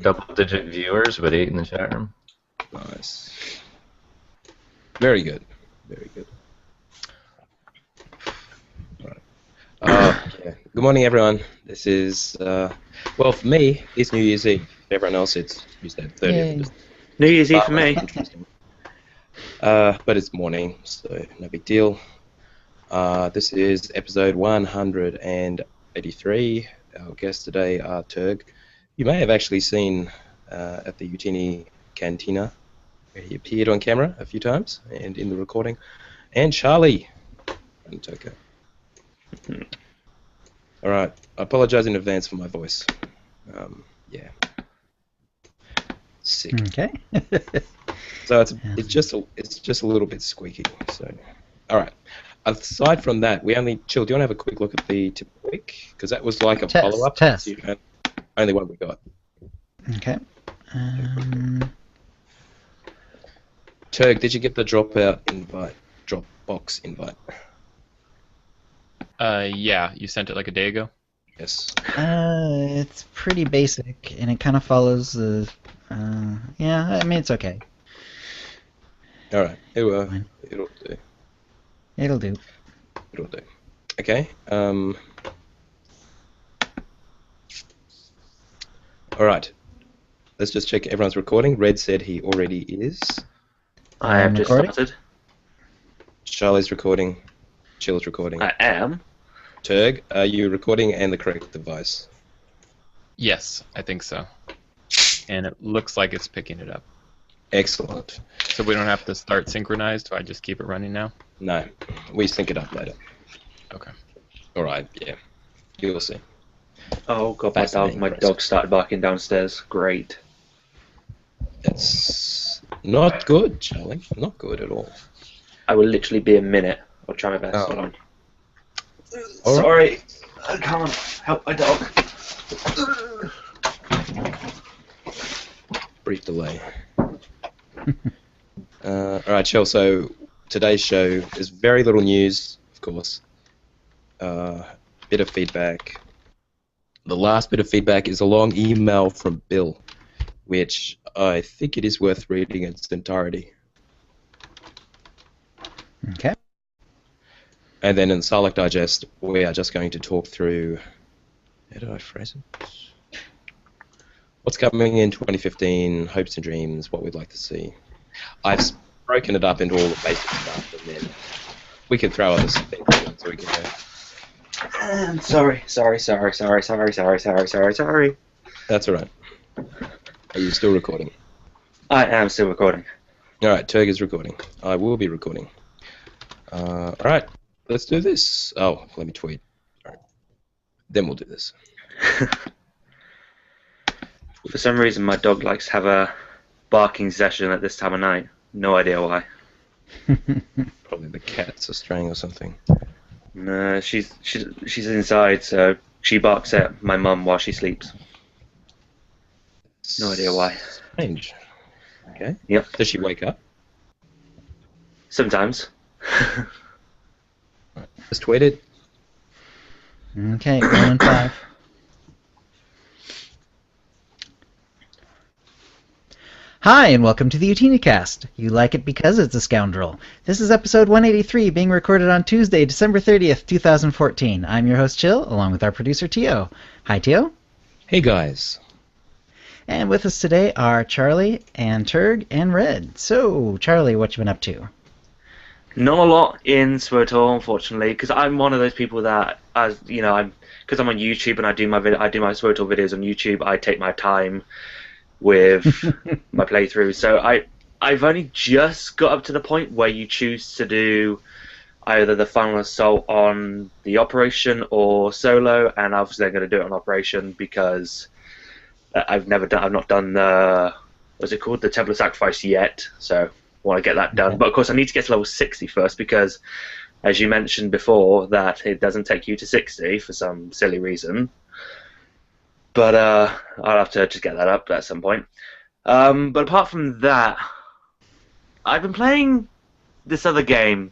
double-digit viewers, but 8 in the chat room. Nice. Very good. Very good. Yeah. Good morning, everyone. This is, well, for me, it's New Year's Eve. For everyone else, it's Tuesday, the 30th. New Year's Eve for me. Interesting. But it's morning, so no big deal. This is episode 183. Our guests today are Turg. You may have actually seen at the Utini Cantina, where he appeared on camera a few times and in the recording, and Charlie and Toko. All right, I apologize in advance for my voice. Yeah, sick. Okay. So it's just a little bit squeaky. So, all right. Aside from that, Chill. Do you want to have a quick look at the tip of the week? Because that was like a follow-up. Test. Only one we got. Okay. Turg, did you get the Dropbox invite? Yeah, you sent it like a day ago. Yes. It's pretty basic, and it kind of follows the. Yeah, I mean it's okay. All right. It'll do. It'll do. It'll do. Okay. All right. Let's just check everyone's recording. Red said he already is. I have just recording? started. Charlie's recording. Chill's recording. I am. Turg, are you recording and the correct device? Yes, I think so. And it looks like it's picking it up. Excellent. So we don't have to start synchronized, do I just keep it running now? No, we sync it up later. Okay. All right, yeah. You'll see. Oh god, Fascinating my process. dog started barking downstairs. Great. It's not good, Charlie. Not good at all. I will literally be a minute. I'll try my best. Oh. Hold on. All right. Sorry, I can't help my dog. Brief delay. All right, Chill. So today's show is very little news, of course. Bit of feedback. The last bit of feedback is a long email from Bill, which I think it is worth reading in its entirety. Okay. And then in Sarlacc Digest, we are just going to talk through. How did I phrase it? What's coming in 2015, hopes and dreams, what we'd like to see. I've broken it up into all the basic stuff, and then we can throw other things in so we can go. Sorry. That's all right. Are you still recording? I am still recording. All right, Turg is recording. I will be recording. All right, let's do this. Oh, let me tweet. All right. Then we'll do this. For some reason, my dog likes to have a barking session at this time of night. No idea why. Probably the cats are straying or something. No, she's inside, so she barks at my mum while she sleeps. No idea why. Strange. Okay. Yep. Does she wake up? Sometimes. Right. Just tweet it. Okay. 1 and 5. Hi, and welcome to the OotiniCast. You like it because it's a scoundrel. This is episode 183, being recorded on Tuesday, December 30th, 2014. I'm your host, Chill, along with our producer, Tio. Hi, Tio. Hey, guys. And with us today are Charlie and Turg and Red. So, Charlie, what you been up to? Not a lot in Swirl, unfortunately, because I'm one of those people that, because I'm on YouTube and I do my Swirl videos on YouTube. I take my time with my playthrough. So I've only just got up to the point where you choose to do either the final assault on the operation or solo, and obviously I'm going to do it on operation because I've not done the what's it called, the Temple of Sacrifice yet. So I want to get that done. But of course I need to get to level 60 first because, as you mentioned before, that it doesn't take you to 60 for some silly reason. But I'll have to just get that up at some point. But apart from that, I've been playing this other game,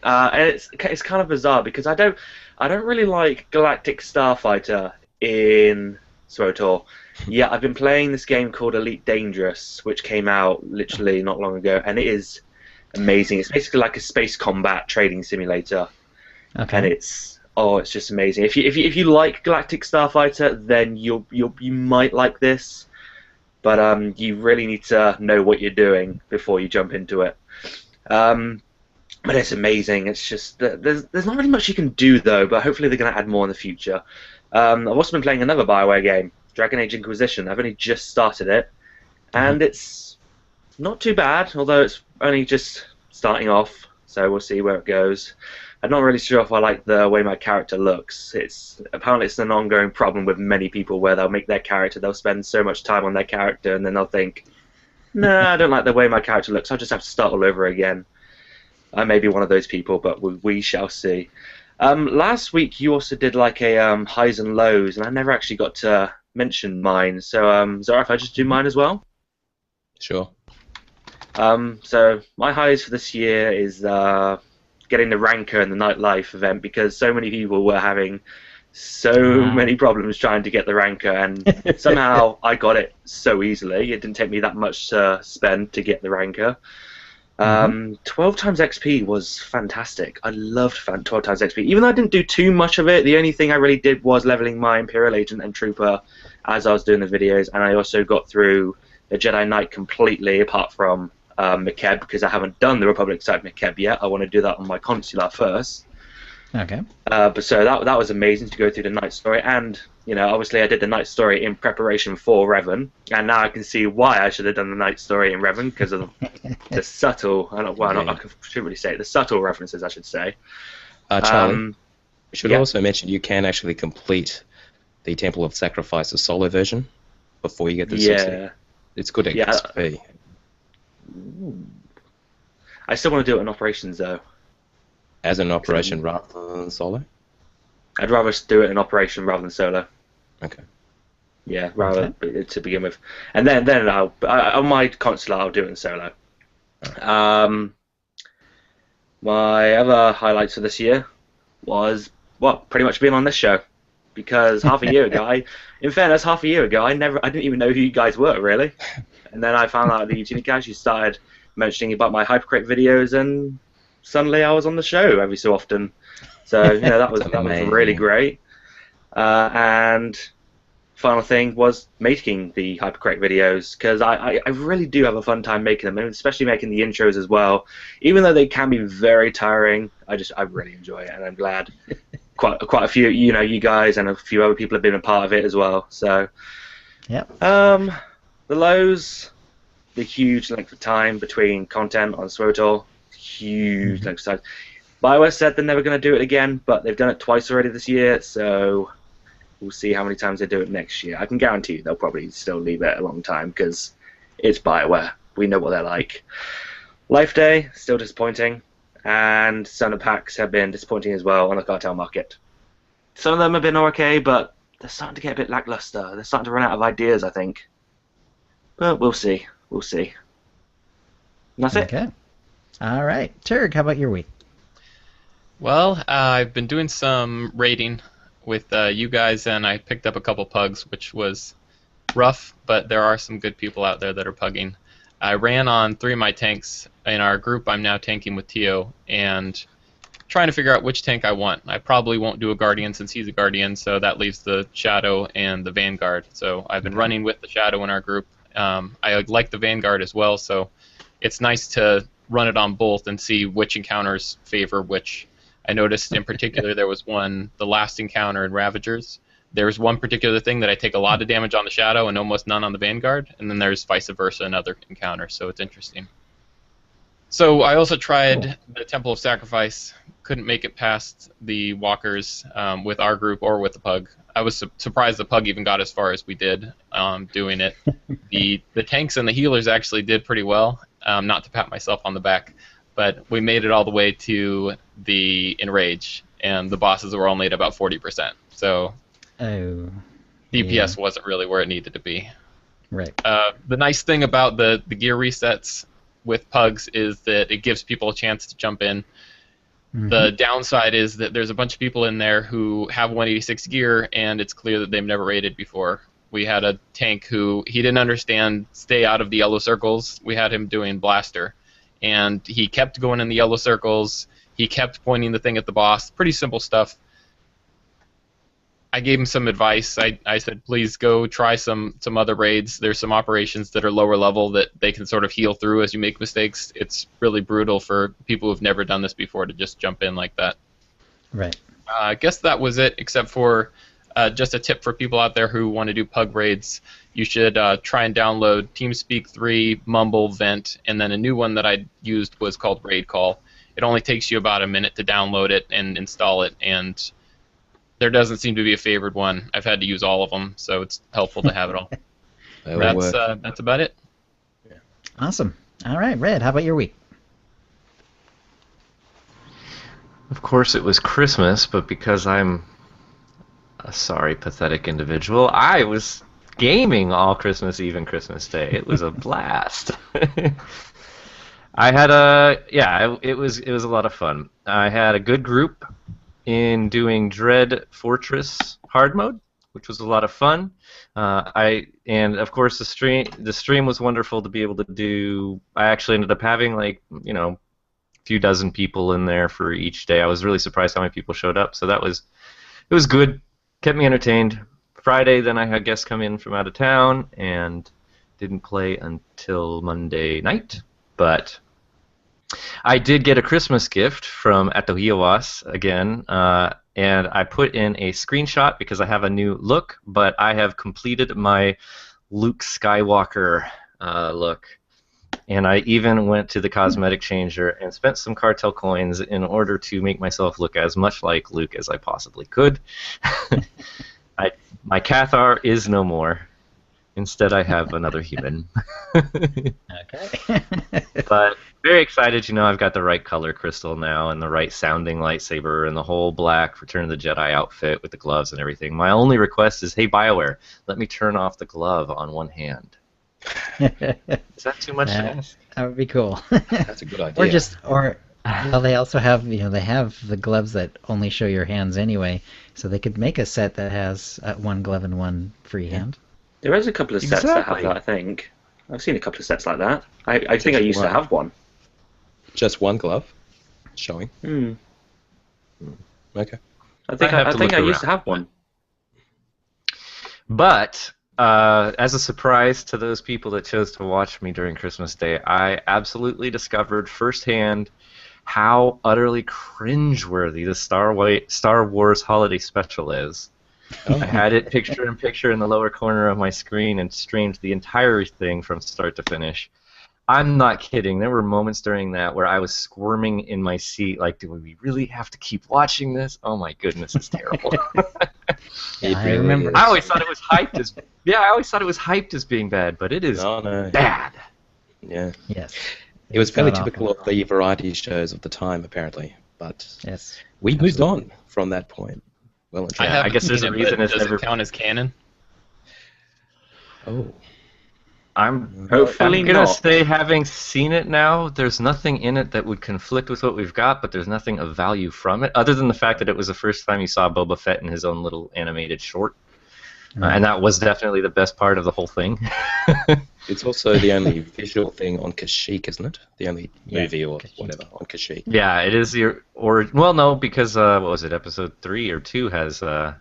and it's kind of bizarre because I don't really like Galactic Starfighter in SWOTOR. Yeah, I've been playing this game called Elite Dangerous, which came out literally not long ago, and it is amazing. It's basically like a space combat trading simulator, and Okay. it's just amazing. If you like Galactic Starfighter, then you might like this, but you really need to know what you're doing before you jump into it. But it's amazing. It's just there's not really much you can do though, but hopefully they're going to add more in the future. I've also been playing another BioWare game, Dragon Age Inquisition. I've only just started it, and it's not too bad, although it's only just starting off, so we'll see where it goes. I'm not really sure if I like the way my character looks. Apparently it's an ongoing problem with many people where they'll make their character, they'll spend so much time on their character, and then they'll think, nah, I don't like the way my character looks, I'll just have to start all over again. I may be one of those people, but we shall see. Last week you also did like a highs and lows, and I never actually got to mention mine. So is it alright if I just do mine as well? Sure. So my highs for this year is getting the Ranker in the Nightlife event, because so many people were having so many problems trying to get the Ranker, and somehow I got it so easily. It didn't take me that much to spend to get the Ranker. 12 times XP was fantastic. I loved 12 times XP. Even though I didn't do too much of it, the only thing I really did was leveling my Imperial Agent and Trooper as I was doing the videos, and I also got through the Jedi Knight completely, apart from McKeb, because I haven't done the Republic side McKeb yet. I want to do that on my Consular first. Okay. But so that was amazing to go through the Night Story, and obviously I did the Night Story in preparation for Revan, and now I can see why I should have done the Night Story in Revan, because of the subtle, I shouldn't really say it, the subtle references, I should say. Charlie, we should yeah. also mention you can actually complete the Temple of Sacrifice, the solo version, before you get the 60. It's good at XP. I still want to do it in Operations, though. As an operation rather than solo? I'd rather do it in Operation rather than solo. Okay. Yeah, rather to begin with, and then on my console I'll do it in solo. My other highlights for this year was pretty much being on this show, because half a year ago, I didn't even know who you guys were really, and then I found out the OotiniCast. You started mentioning about my Hypercrate videos, and suddenly I was on the show every so often. So that was really great. And final thing was making the Hypercrate videos, because I really do have a fun time making them, and especially making the intros as well. Even though they can be very tiring, I really enjoy it, and I'm glad quite a few you guys and a few other people have been a part of it as well. So the lows, the huge length of time between content on SWOTOR, huge length of time. BioWare said they're never going to do it again, but they've done it twice already this year, so we'll see how many times they do it next year. I can guarantee you they'll probably still leave it a long time, because it's BioWare. We know what they're like. Life Day, still disappointing, and Sun Packs have been disappointing as well on the cartel market. Some of them have been okay, but they're starting to get a bit lackluster. They're starting to run out of ideas, I think. But we'll see. We'll see. And that's it. Okay. All right. Turg, how about your week? Well, I've been doing some raiding with you guys, and I picked up a couple pugs, which was rough, but there are some good people out there that are pugging. I ran on 3 of my tanks. In our group, I'm now tanking with Tio, and trying to figure out which tank I want. I probably won't do a Guardian since he's a Guardian, so that leaves the Shadow and the Vanguard. So I've been running with the Shadow in our group. I like the Vanguard as well, so it's nice to run it on both and see which encounters favor which. I noticed in particular there was the last encounter in Ravagers. There's one particular thing that I take a lot of damage on the Shadow and almost none on the Vanguard, and then there's vice versa in other encounters, so it's interesting. So I also tried the Temple of Sacrifice, couldn't make it past the Walkers with our group or with the Pug. I was surprised the Pug even got as far as we did doing it. The tanks and the healers actually did pretty well, not to pat myself on the back, but we made it all the way to the Enrage, and the bosses were only at about 40%. So DPS wasn't really where it needed to be. Right. The nice thing about the gear resets with Pugs is that it gives people a chance to jump in. The downside is that there's a bunch of people in there who have 186 gear, and it's clear that they've never raided before. we had a tank who he didn't understand stay out of the yellow circles. We had him doing blaster, and he kept going in the yellow circles. He kept pointing the thing at the boss. Pretty simple stuff. I gave him some advice. I said, please go try some other raids. There's some operations that are lower level that they can sort of heal through as you make mistakes. It's really brutal for people who've never done this before to just jump in like that. Right. I guess that was it, except for just a tip for people out there who want to do pug raids. You should try and download TeamSpeak 3, Mumble, Vent, and then a new one that I used was called Raid Call. It only takes you about a minute to download it and install it, and there doesn't seem to be a favored one. I've had to use all of them, so it's helpful to have it all. That's about it. Yeah. Awesome. All right, Red, how about your week? Of course, it was Christmas, but because I'm a sorry, pathetic individual, I was gaming all Christmas Eve and Christmas Day. It was a blast. It was a lot of fun. I had a good group in doing Dread Fortress hard mode, which was a lot of fun. And of course the stream was wonderful to be able to do. I actually ended up having a few dozen people in there for each day. I was really surprised how many people showed up. So it was good. Kept me entertained. Friday, then I had guests come in from out of town and didn't play until Monday night. But I did get a Christmas gift from Atohiawas again, and I put in a screenshot because I have a new look, but I have completed my Luke Skywalker look. And I even went to the cosmetic changer and spent some cartel coins in order to make myself look as much like Luke as I possibly could. My Cathar is no more. Instead, I have another human. Okay. But very excited. I've got the right color crystal now and the right sounding lightsaber and the whole black Return of the Jedi outfit with the gloves and everything. My only request is, hey, BioWare, let me turn off the glove on one hand. Is that too much to ask? That would be cool. That's a good idea. Well, they also have, they have the gloves that only show your hands anyway, so they could make a set that has one glove and one free hand. There is a couple of sets that have that, I think. I've seen a couple of sets like that. I think I used to have one. Just one glove showing? Okay. I think I used to have one. But as a surprise to those people that chose to watch me during Christmas Day, I absolutely discovered firsthand how utterly cringeworthy the Star Wars Holiday Special is. I had it picture-in-picture in the lower corner of my screen and streamed the entire thing from start to finish. I'm not kidding. There were moments during that where I was squirming in my seat, like, do we really have to keep watching this? Oh my goodness, it's terrible. I remember. I always thought it was hyped as being bad, but it is bad. Yeah. Yes. It was fairly typical of the variety shows of the time, apparently. But yes, we moved on from that point. Well, I guess there's a reason it's does never it count as canon? Oh. I'm Hopefully gonna not. say, having seen it now, there's nothing in it that would conflict with what we've got, but there's nothing of value from it, other than the fact that it was the first time you saw Boba Fett in his own little animated short. And that was definitely the best part of the whole thing. It's also the only visual thing on Kashyyyk, isn't it? The only movie or whatever on Kashyyyk. Yeah, it is well, no, because what was it? Episode 3 or 2 has the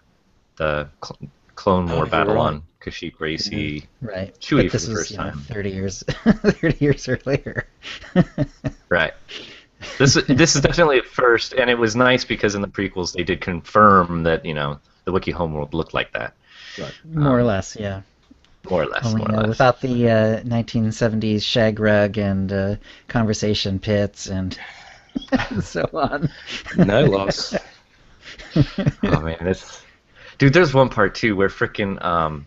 Clone War battle on Kashyyyk, Racy, right. Chewie But for this the was, first time. 30 years earlier. Right. This is definitely a first, and it was nice because in the prequels they did confirm that the Wiki homeworld looked like that. Right. More or less, yeah. More or less. Only, more or less. without the 1970s shag rug and conversation pits and so on. No loss. Oh man, dude. There's one part too where frickin'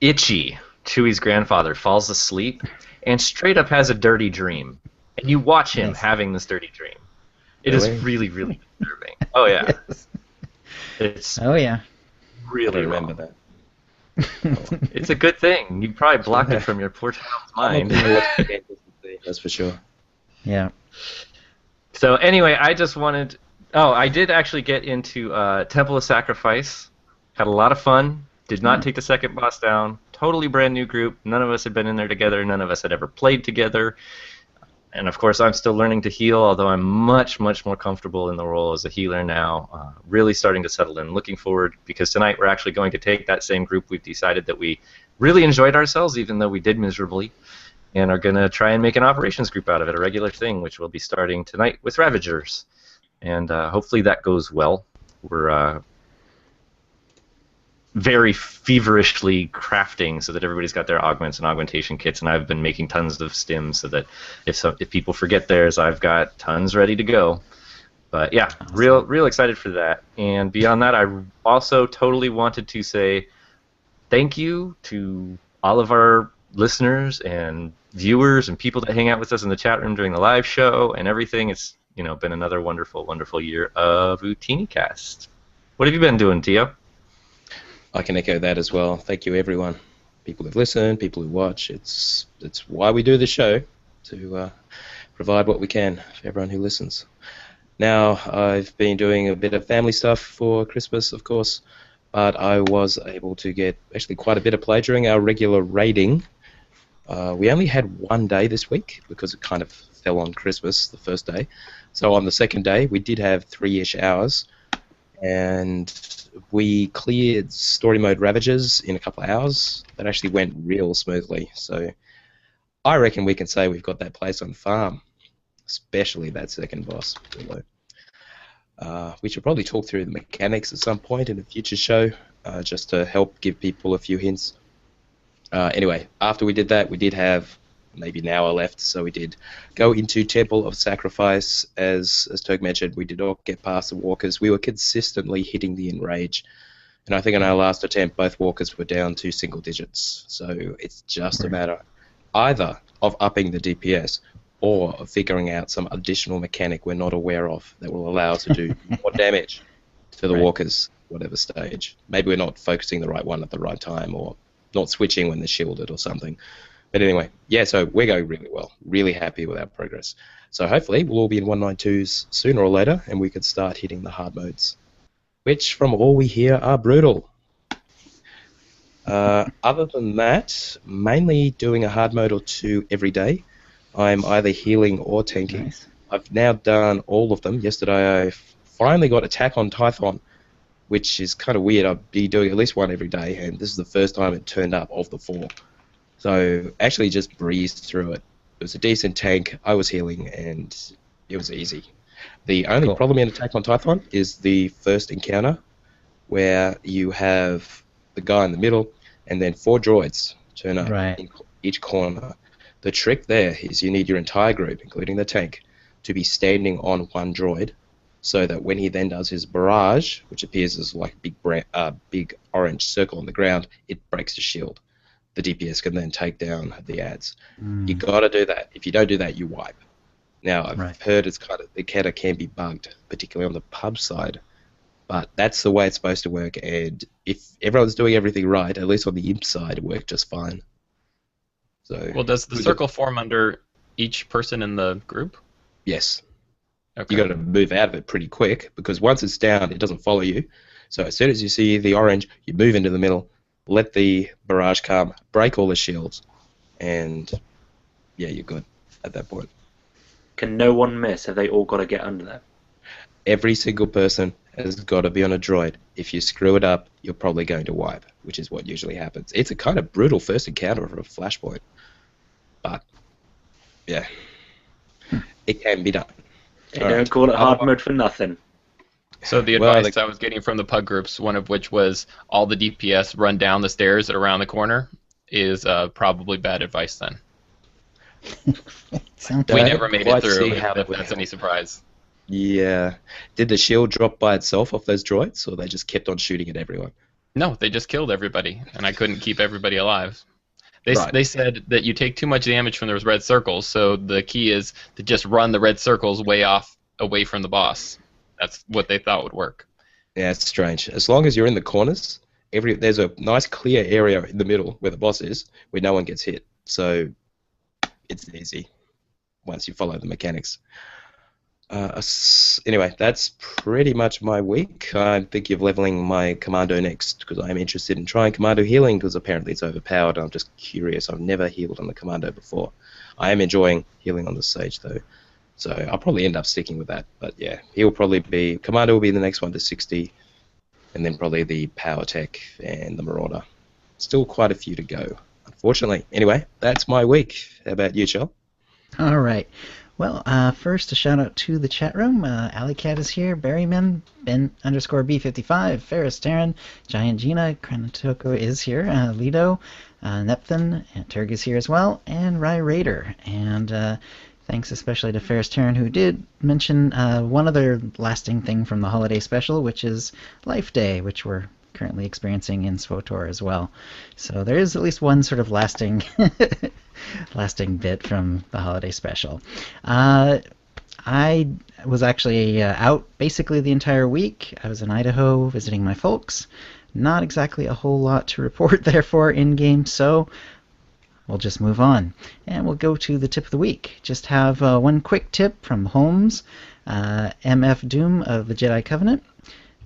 Itchy, Chewie's grandfather, falls asleep and straight up has a dirty dream, and you watch him having this dirty dream. It is really, really disturbing. Oh yeah. Yes. It's Oh yeah. really I remember wrong. that. It's a good thing. You probably blocked it from your poor child's mind. That's for sure. Yeah. So anyway, I just wanted... Oh, I did actually get into Temple of Sacrifice. Had a lot of fun. Did not take the second boss down. Totally brand new group. None of us had been in there together. None of us had ever played together. And of course, I'm still learning to heal, although I'm much, much more comfortable in the role as a healer now. Really starting to settle in. Looking forward, because tonight we're actually going to take that same group. We've decided that we really enjoyed ourselves, even though we did miserably, and are going to try and make an operations group out of it, a regular thing, which will be starting tonight with Ravagers. And hopefully that goes well. We're very feverishly crafting so that everybody's got their augments and augmentation kits, and I've been making tons of stims so that if people forget theirs, I've got tons ready to go. But yeah, awesome. real excited for that. And beyond that, I also totally wanted to say thank you to all of our listeners and viewers and people that hang out with us in the chat room during the live show and everything. It's been another wonderful, wonderful year of OotiniCast. What have you been doing, Tio? I can echo that as well. Thank you, everyone. People who listen, people who watch. It's why we do the show, to provide what we can for everyone who listens. Now, I've been doing a bit of family stuff for Christmas, of course, but I was able to get actually quite a bit of play during our regular raiding. We only had one day this week because it kind of fell on Christmas, the first day. So on the second day, we did have 3-ish hours, and we cleared story mode Ravagers in a couple of hours. That actually went real smoothly. So I reckon we can say we've got that place on farm, especially that second boss. We should probably talk through the mechanics at some point in a future show, just to help give people a few hints. Anyway, after we did that, we did have maybe an hour left, so we did go into Temple of Sacrifice. As Turk mentioned, we did not get past the walkers. We were consistently hitting the enrage, and I think in our last attempt, both walkers were down to single digits. So it's just a matter either of upping the DPS or of figuring out some additional mechanic we're not aware of that will allow us to do more damage to the walkers, whatever stage. Maybe we're not focusing the right one at the right time, or not switching when they're shielded or something. But anyway, yeah, so we're going really well. Really happy with our progress. So hopefully we'll all be in 192s sooner or later, and we can start hitting the hard modes, which, from all we hear, are brutal. Other than that, mainly doing a hard mode or two every day. I'm either healing or tanking. Nice. I've now done all of them. Yesterday I finally got Attack on Typhon, which is kind of weird. I'd be doing at least one every day, and this is the first time it turned up of the 4. So actually just breezed through it. It was a decent tank, I was healing, and it was easy. The only problem in Attack on Typhon is the first encounter, where you have the guy in the middle, and then 4 droids turn up in each corner. The trick there is you need your entire group, including the tank, to be standing on one droid, so that when he then does his barrage, which appears as like a big orange circle on the ground, it breaks the shield. The DPS can then take down the ads. You got to do that. If you don't do that, you wipe. Now, I've heard it kind of can be bugged, particularly on the pub side, but that's the way it's supposed to work, and if everyone's doing everything right, at least on the imp side, it worked just fine. So, well, does the circle form under each person in the group? Yes. Okay. You got to move out of it pretty quick, because once it's down, it doesn't follow you. So as soon as you see the orange, you move into the middle, let the barrage come, break all the shields, and yeah, you're good at that point. Can no one miss? Have they all got to get under there? Every single person has got to be on a droid. If you screw it up, you're probably going to wipe, which is what usually happens. It's a kind of brutal first encounter for a flashpoint, but yeah, it can be done. They don't call it hard mode for nothing. So the advice I was getting from the pug groups, one of which was all the DPS run down the stairs around the corner, is probably bad advice then. We never made it through, if that's any surprise. Yeah. Did the shield drop by itself off those droids, or they just kept on shooting at everyone? No, they just killed everybody, and I couldn't keep everybody alive. They said that you take too much damage from those red circles, so the key is to just run the red circles away from the boss. That's what they thought would work. Yeah, it's strange. As long as you're in the corners, there's a nice clear area in the middle where the boss is, where no one gets hit. So it's easy once you follow the mechanics. Anyway, that's pretty much my week. I'm thinking of leveling my Commando next because I'm interested in trying Commando healing because apparently it's overpowered. I'm just curious. I've never healed on the Commando before. I am enjoying healing on the Sage though, so I'll probably end up sticking with that. But yeah, Commando will be the next one to 60, and then probably the Power Tech and the Marauder. Still quite a few to go, unfortunately. Anyway, that's my week. How about you, Shell? All right. Well, first a shout out to the chat room. Alleycat is here, Berryman, Ben_B55, Ferris Terran, Giant Gina, Kranatoko is here, Lido, Nepthan, and Turg is here as well, and Rye Raider. And thanks especially to Ferris Terran, who did mention one other lasting thing from the holiday special, which is Life Day, which we're currently experiencing in SWTOR as well. So there is at least one sort of lasting bit from the holiday special. I was actually out basically the entire week. I was in Idaho visiting my folks. Not exactly a whole lot to report, therefore, in-game, so we'll just move on. And we'll go to the tip of the week. Just have one quick tip from Holmes, MF Doom of the Jedi Covenant.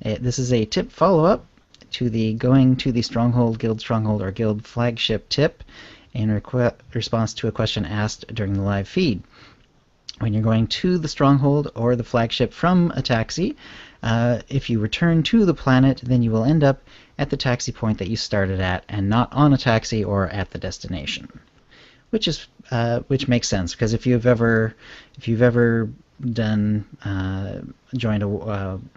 This is a tip follow-up to the going to the Stronghold, Guild Stronghold, or Guild Flagship tip in response to a question asked during the live feed. When you're going to the Stronghold or the Flagship from a taxi, if you return to the planet, then you will end up at the taxi point that you started at and not on a taxi or at the destination. Which makes sense, because if you've ever done joined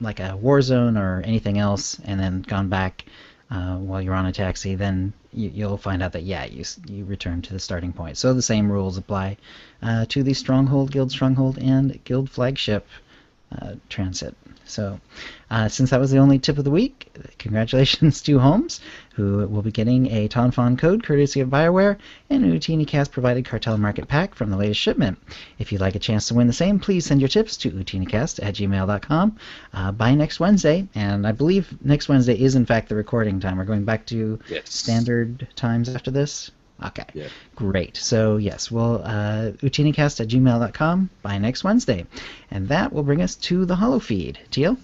like a war zone or anything else and then gone back while you're on a taxi, then you'll find out that you return to the starting point. So the same rules apply to the Stronghold, Guild Stronghold, and Guild Flagship transit. So since that was the only tip of the week, congratulations to Holmes, who will be getting a Tonfon code courtesy of BioWare and an OotiniCast provided Cartel Market Pack from the latest shipment. If you'd like a chance to win the same, please send your tips to OotiniCast@gmail.com by next Wednesday. And I believe next Wednesday is in fact the recording time. We're going back to standard times after this. Okay, yeah. Great. So yes, we'll OotiniCast@gmail.com by next Wednesday, and that will bring us to the holo feed. Teal?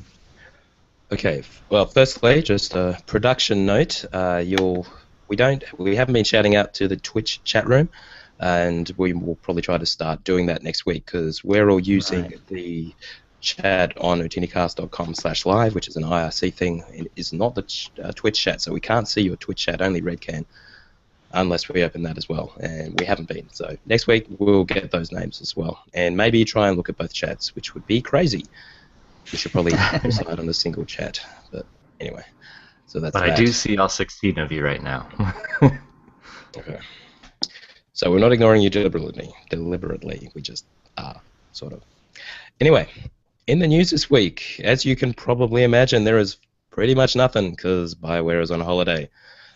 Okay. Well, firstly, just a production note. We haven't been shouting out to the Twitch chat room, and we will probably try to start doing that next week because we're all using the chat on OotiniCast.com/live, which is an IRC thing. It is not the Twitch chat, so we can't see your Twitch chat. Only Red can. Unless we open that as well, and we haven't been. So next week we'll get those names as well, and maybe try and look at both chats, which would be crazy. We should probably decide on a single chat, but anyway. So that's. But that. I do see all 16 of you right now. Okay. So we're not ignoring you deliberately. We just are, sort of. Anyway, in the news this week, as you can probably imagine, there is pretty much nothing because BioWare is on holiday.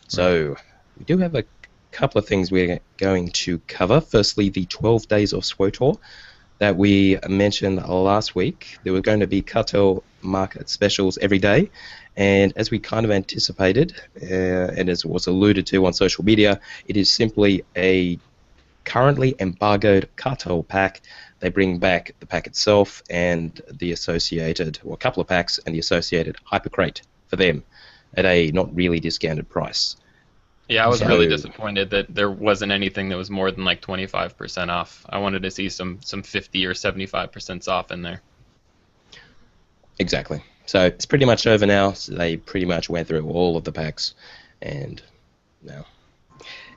So we do have a couple of things we're going to cover. Firstly, the 12 days of SWTOR that we mentioned last week. There were going to be cartel market specials every day, and as we kind of anticipated, and as was alluded to on social media, it is simply a currently embargoed cartel pack. They bring back the pack itself and the associated, or a couple of packs, and the associated hypercrate for them at a not really discounted price. Yeah, I was really disappointed that there wasn't anything that was more than like 25% off. I wanted to see some 50 or 75% off in there. Exactly. So it's pretty much over now. So they pretty much went through all of the packs, and now.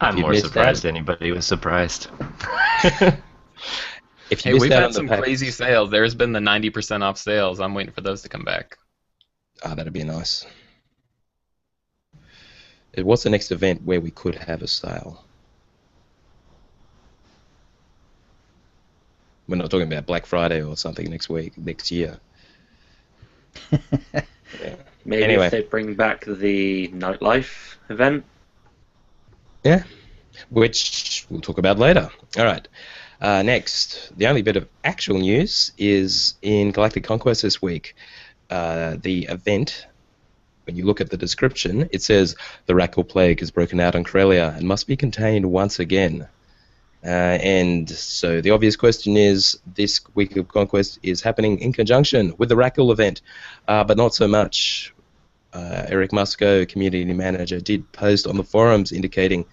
I'm more surprised anybody was surprised. If you we've had some crazy sales. There's been the 90% off sales. I'm waiting for those to come back. That'd be nice. What's the next event where we could have a sale? We're not talking about Black Friday or something next year. Yeah. Maybe if they bring back the nightlife event. Yeah, which we'll talk about later. All right. Next, the only bit of actual news is in Galactic Conquest this week. The event, when you look at the description, it says the Rackle Plague has broken out on Corellia and must be contained once again. And so the obvious question is, this week of Conquest is happening in conjunction with the Rackle event, but not so much. Eric Musco, community manager, did post on the forums indicating,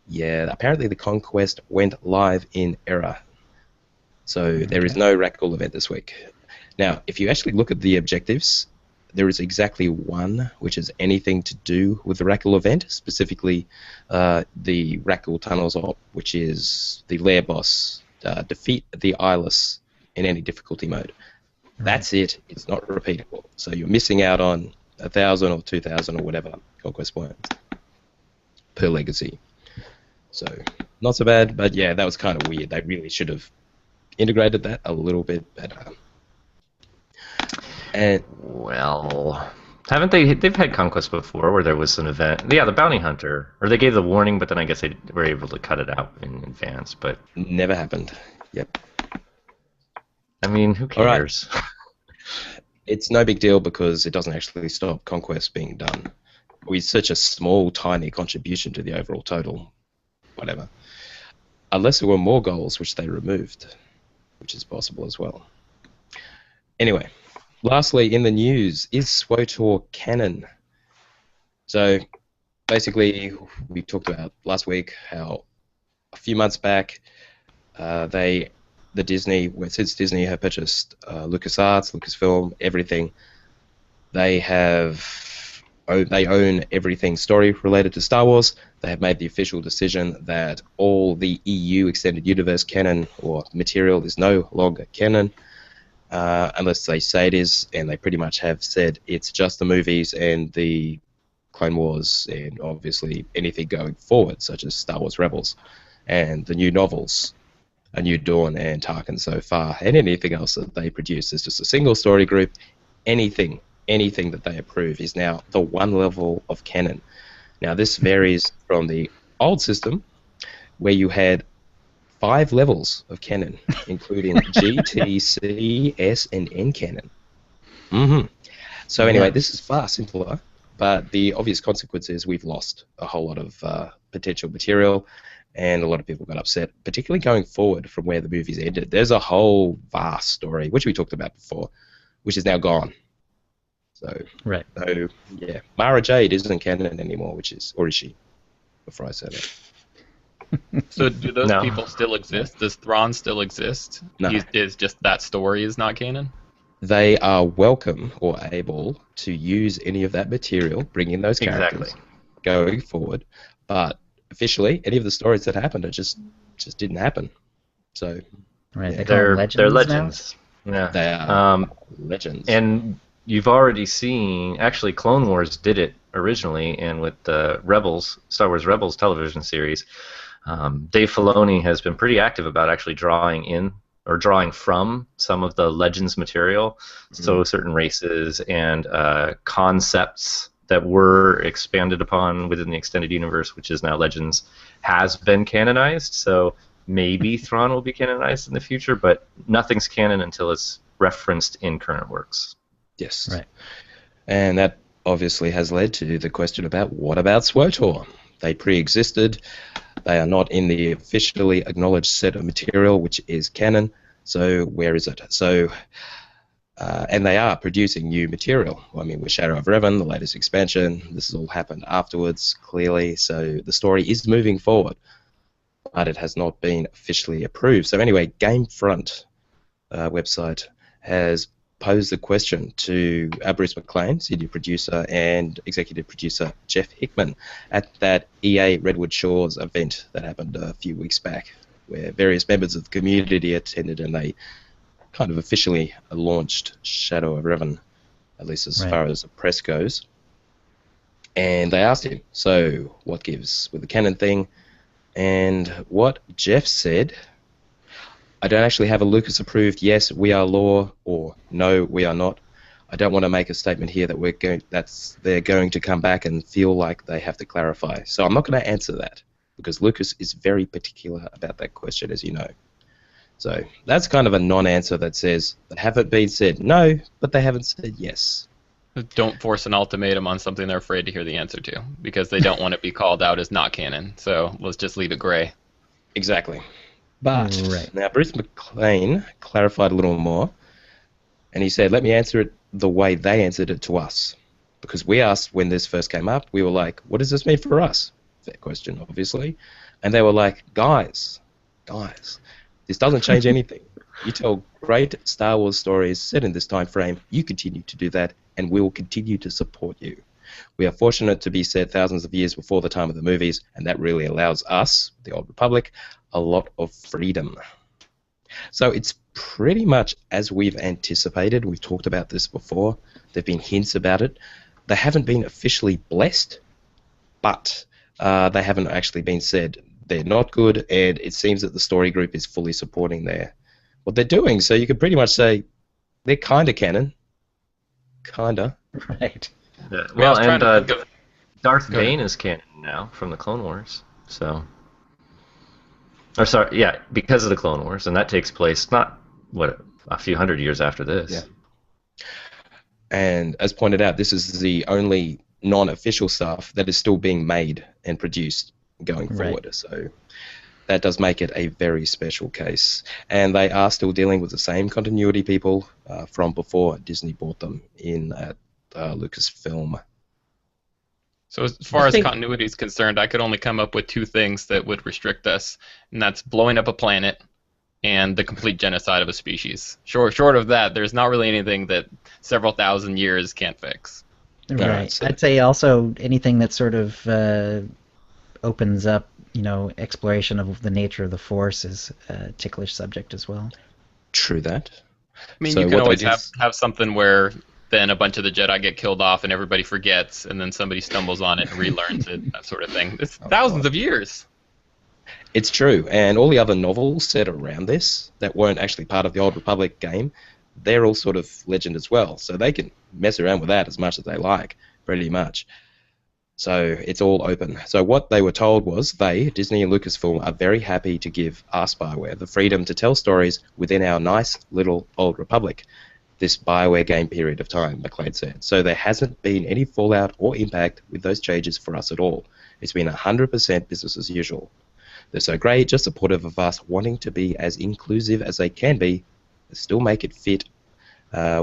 yeah, apparently the Conquest went live in error. So there is no Rackle event this week. Now, if you actually look at the objectives, there is exactly one, which is anything to do with the Rackle event, specifically the Rackle Tunnels op, which is the lair boss, defeat the Eyeless in any difficulty mode. That's it. It's not repeatable. So you're missing out on 1,000 or 2,000 or whatever Conquest points per legacy. So not so bad, but yeah, that was kind of weird. They really should have integrated that a little bit better. And Well, haven't they? They've had Conquest before where there was an event. Yeah, the Bounty Hunter, or they gave the warning, but then I guess they were able to cut it out in advance. But never happened. Yep. I mean, who All right. cares? It's no big deal because it doesn't actually stop Conquest being done. With such a small, tiny contribution to the overall total. Whatever. Unless there were more goals which they removed, which is possible as well. Anyway, lastly in the news, is SWOTOR canon? So basically, we talked about last week how a few months back since Disney have purchased LucasArts, Lucasfilm, everything, they own everything story related to Star Wars. They have made the official decision that all the EU Extended Universe canon or material is no longer canon, unless they say it is, and they pretty much have said it's just the movies and the Clone Wars and obviously anything going forward, such as Star Wars Rebels and the new novels, A New Dawn and Tarkin so far, and anything else that they produce is just a single story group. Anything that they approve is now the one level of canon. Now this varies from the old system where you had 5 levels of canon, including G, T, C, S, and N canon. So anyway, this is far simpler, but the obvious consequence is we've lost a whole lot of potential material, and a lot of people got upset, particularly going forward from where the movies ended. There's a whole vast story, which we talked about before, which is now gone. So yeah, Mara Jade isn't canon anymore, or is she? Before I said it. So do those No. people still exist? Does Thrawn still exist? No. Is just that story is not canon? They are welcome or able to use any of that material, bring in those characters Exactly. going forward, but officially, any of the stories that happened just didn't happen. So Right, Yeah. they call them They're legends, legends. Yeah. they are legends. And you've already seen, actually, Clone Wars did it originally, and with the Star Wars Rebels television series, Dave Filoni has been pretty active about actually drawing from some of the Legends material, so certain races and concepts that were expanded upon within the extended universe, which is now Legends, has been canonized. So maybe Thrawn will be canonized in the future, but nothing's canon until it's referenced in current works. Yes. Right. And that obviously has led to the question about what about SWOTOR? They pre-existed. They are not in the officially acknowledged set of material, which is canon. So where is it? So, and they are producing new material. I mean, with Shadow of Revan, the latest expansion, this has all happened afterwards, clearly. So the story is moving forward, but it has not been officially approved. So anyway, Gamefront website has posed the question to Bruce McLean, senior producer, and executive producer Jeff Hickman at that EA Redwood Shores event that happened a few weeks back, where various members of the community attended and they kind of officially launched Shadow of Revan, at least as far as the press goes. And they asked him, so what gives with the canon thing? And what Jeff said, I don't actually have a Lucas approved yes, we are law, or no, we are not. I don't want to make a statement here that they're going to come back and feel like they have to clarify. So I'm not going to answer that because Lucas is very particular about that question, as you know. So that's kind of a non-answer that says they haven't been said no, but they haven't said yes. Don't force an ultimatum on something they're afraid to hear the answer to because they don't want to be called out as not canon. So let's just leave it gray. Exactly. But Right. now Bruce McLean clarified a little more, and he said, let me answer it the way they answered it to us. Because we asked when this first came up, we were like, what does this mean for us? Fair question, obviously. And they were like, guys, this doesn't change anything. You tell great Star Wars stories set in this time frame, you continue to do that, and we will continue to support you. We are fortunate to be set thousands of years before the time of the movies, and that really allows us, the Old Republic, a lot of freedom. So it's pretty much as we've anticipated. We've talked about this before. There have been hints about it. They haven't been officially blessed, but they haven't actually been said. They're not good, and it seems that the story group is fully supporting what they're doing. So you could pretty much say they're kind of canon. Kinda. Right. Yeah. I was trying And to think of. Darth Go ahead. Bane is canon now from the Clone Wars. So, or sorry, yeah, because of the Clone Wars, and that takes place not a few hundred years after this. Yeah. And as pointed out, this is the only non-official stuff that is still being made and produced going Right. forward. So that does make it a very special case. And they are still dealing with the same continuity people from before Disney bought them in at Lucasfilm. So as far I as think- continuity is concerned, I could only come up with two things that would restrict us, and that's blowing up a planet and the complete genocide of a species. Short of that, there's not really anything that several thousand years can't fix. Right. so- I'd say also anything that sort of opens up, exploration of the nature of the Force is a ticklish subject as well. True that. I mean, So you can what always they did- have something where then a bunch of the Jedi get killed off and everybody forgets, and then somebody stumbles on it and relearns it, that sort of thing. It's thousands of years. It's true, and all the other novels set around this that weren't actually part of the Old Republic game, they're all sort of legend as well. So they can mess around with that as much as they like, pretty much. So it's all open. So what they were told was Disney and Lucasfilm, are very happy to give us, BioWare, the freedom to tell stories within our nice little Old Republic, this BioWare game period of time, McLean said. So there hasn't been any fallout or impact with those changes for us at all. It's been 100% business as usual. They're so great, just supportive of us wanting to be as inclusive as they can be, and still make it fit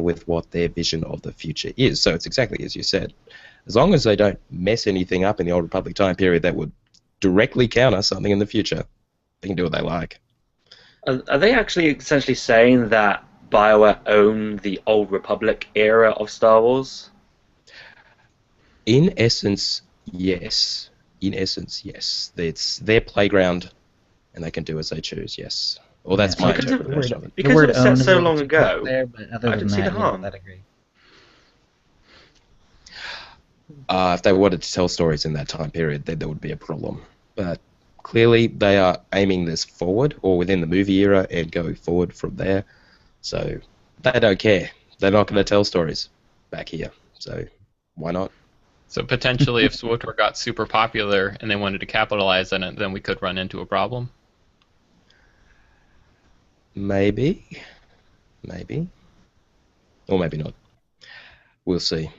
with what their vision of the future is. So it's exactly as you said. As long as they don't mess anything up in the Old Republic time period that would directly counter something in the future, they can do what they like. Are they actually essentially saying that BioWare own the Old Republic era of Star Wars? In essence, yes. It's their playground, and they can do as they choose, yes. Well, that's Yeah. my Because of- interpretation of it. Because the word it was set own is so a long little ago. there, but other I than didn't see that, the yeah, harm. I'd agree. If they wanted to tell stories in that time period, then there would be a problem. But clearly, they are aiming this forward, or within the movie era, and going forward from there. So they don't care. They're not going to tell stories back here. So why not? So potentially, if SWTOR got super popular and they wanted to capitalize on it, then we could run into a problem. Maybe. Or maybe not. We'll see.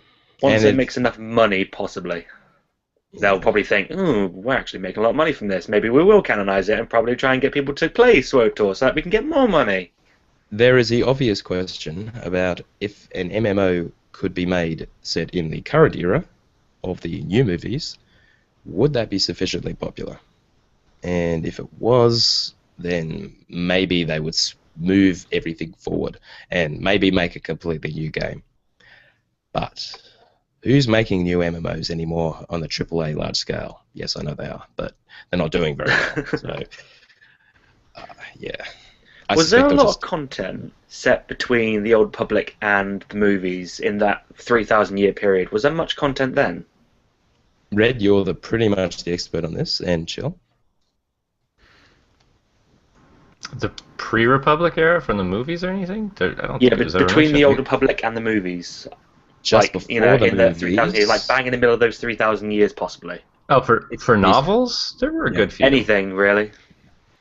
Once And it it- makes enough money, possibly. They'll probably think, we're actually making a lot of money from this. Maybe we will canonize it and probably try and get people to play SWTOR so that we can get more money. There is the obvious question about if an MMO could be made set in the current era of the new movies, would that be sufficiently popular? And if it was, then maybe they would move everything forward and maybe make a completely new game. But who's making new MMOs anymore on the AAA large scale? Yes, I know they are, but they're not doing very well. So, yeah. I Was there a suspect they'll lot just- of content set between the Old Republic and the movies in that 3,000 year period? Was there much content then? Red, you're pretty much the expert on this, and Chill. The pre-Republic era from the movies or anything? I don't Yeah, think it but was ever between the mentioned. Old Republic and the movies. Just Like, before in the the 3,000 years, like movies. bang in the middle of those 3,000 years, possibly. Oh, for novels, there were a Yeah. good few. Anything, really.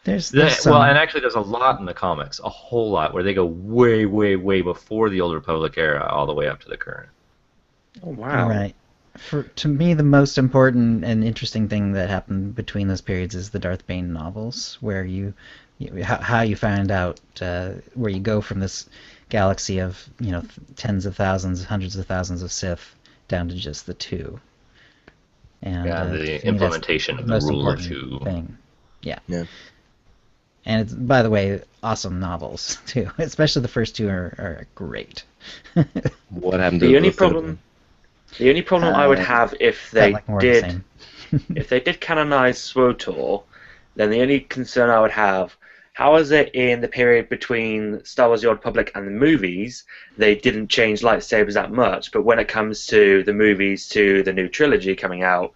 There's Well, some, and actually, there's a lot in the comics, a whole lot, where they go way, way, way before the Old Republic era, all the way up to the current. Oh, wow. right. To me, the most important and interesting thing that happened between those periods is the Darth Bane novels, where how you find out where you go from this galaxy of tens of thousands, hundreds of thousands of Sith down to just the two. And Yeah, to the me, that's implementation the of the most rule of important two. thing. Yeah. Yeah. And it's, by the way, awesome novels too. Especially the first two are great. What happened to The only the third problem, one? the only problem I would have if they Felt like more of the did, same. if they did canonize SWOTOR, then the only concern I would have, how is it in the period between Star Wars: The Old Republic and the movies, they didn't change lightsabers that much, but when it comes to the movies, to the new trilogy coming out,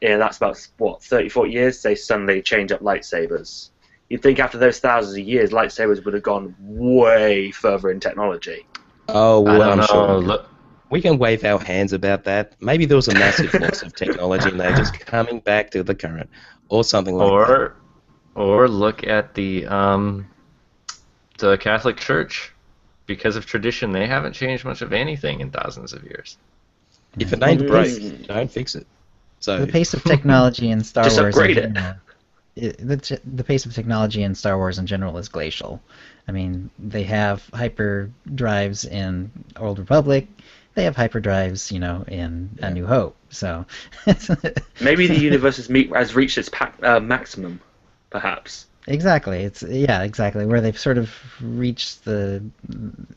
that's about, what, 30, 40 years, they suddenly change up lightsabers. You'd think after those thousands of years, lightsabers would have gone way further in technology. Oh, I well, don't I'm know. sure. Look, We can wave our hands about that. Maybe there was a massive loss of technology and they're just coming back to the current, or something like that. or look at the Catholic Church. Because of tradition, they haven't changed much of anything in thousands of years. If it ain't broke, Mm. don't fix it. So The pace of technology in Star Just Wars upgrade in it. general, the pace of technology in Star Wars in general is glacial. I mean, they have hyper drives in Old Republic. They have hyper drives, in A New Hope. So Maybe the universe has reached its maximum, perhaps. exactly, exactly where they've sort of reached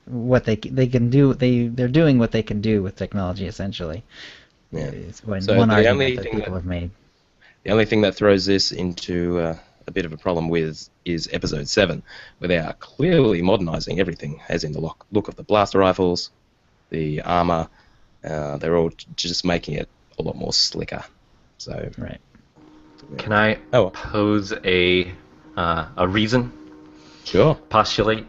what they can do. They're doing what they can do with technology essentially. yeah. It's So one the argument only that thing people that have made. the only thing that throws this into a bit of a problem with is Episode 7, where they are clearly modernizing everything, as in the look of the blaster rifles, the armor. They're all just making it a lot more slicker. So Right. Can I Oh. pose a reason? Sure. Postulate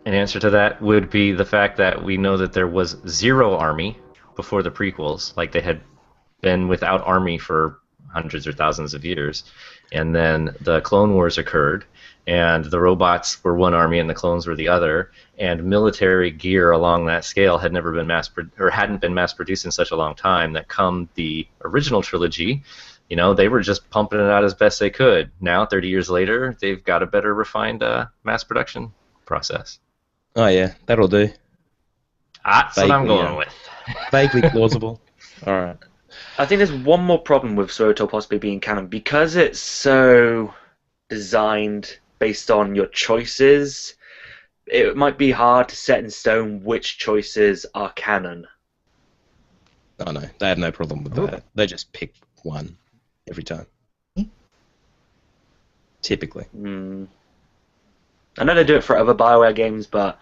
an answer to that would be the fact that we know that there was zero army before the prequels, like they had been without army for hundreds or thousands of years, and then the Clone Wars occurred, and the robots were one army and the clones were the other, and military gear along that scale had never been hadn't been mass produced in such a long time that come the original trilogy, they were just pumping it out as best they could. Now, 30 years later, they've got a better refined mass production process. Oh yeah, that'll do. That's what I'm Vaguely, going with. Vaguely plausible. All right. I think there's one more problem with SWOTOR possibly being canon. Because it's so designed based on your choices, it might be hard to set in stone which choices are canon. Oh no, they have no problem with that. They just pick one every time. Typically. I know they do it for other BioWare games, but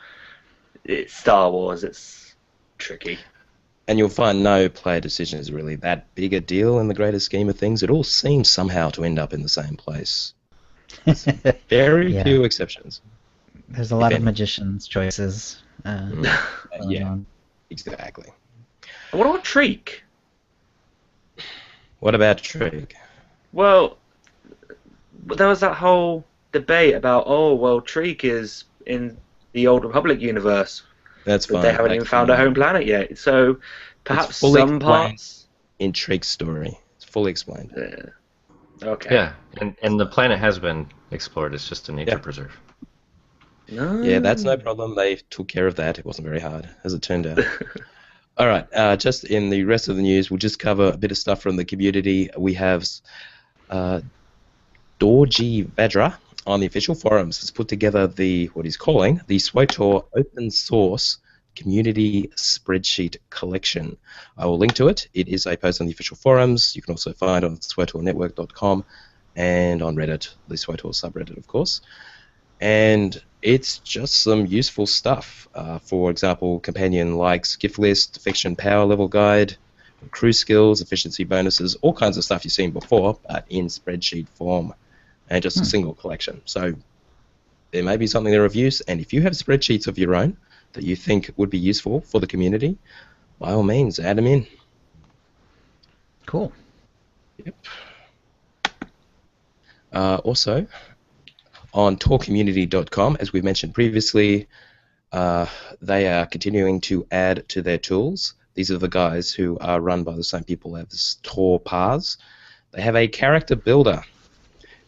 it's Star Wars. It's tricky. And you'll find no player decision is really that big a deal in the greater scheme of things. It all seems somehow to end up in the same place. Very Yeah. few exceptions. There's a lot If of any. magicians' choices. Going Yeah, on. exactly. What about Treek? What about Trig? Well, there was that whole debate about, Treek is in the Old Republic universe, That's but fine. they haven't even found a home planet yet. So perhaps fully some explained. parts. In Trig's story. It's fully explained. Yeah. Okay. Yeah, and the planet has been explored. It's just a nature Yeah. preserve. No. Yeah, that's no problem. They took care of that. It wasn't very hard, as it turned out. All right, just in the rest of the news, we'll just cover a bit of stuff from the community. We have Dorji Vedra on the official forums has put together what he's calling the SWOTOR open source community spreadsheet collection. I will link to it. It is a post on the official forums. You can also find it on SWOTORnetwork.com and on Reddit, the SWOTOR subreddit, of course. And it's just some useful stuff. For example, companion likes, gift list, defection power level guide, crew skills, efficiency bonuses, all kinds of stuff you've seen before, but in spreadsheet form, and just a single collection. So there may be something there of use, and if you have spreadsheets of your own that you think would be useful for the community, by all means, add them in. Cool. Yep. Also, on tourcommunity.com, as we mentioned previously, they are continuing to add to their tools. These are the guys who are run by the same people as Tor Pars. They have a character builder,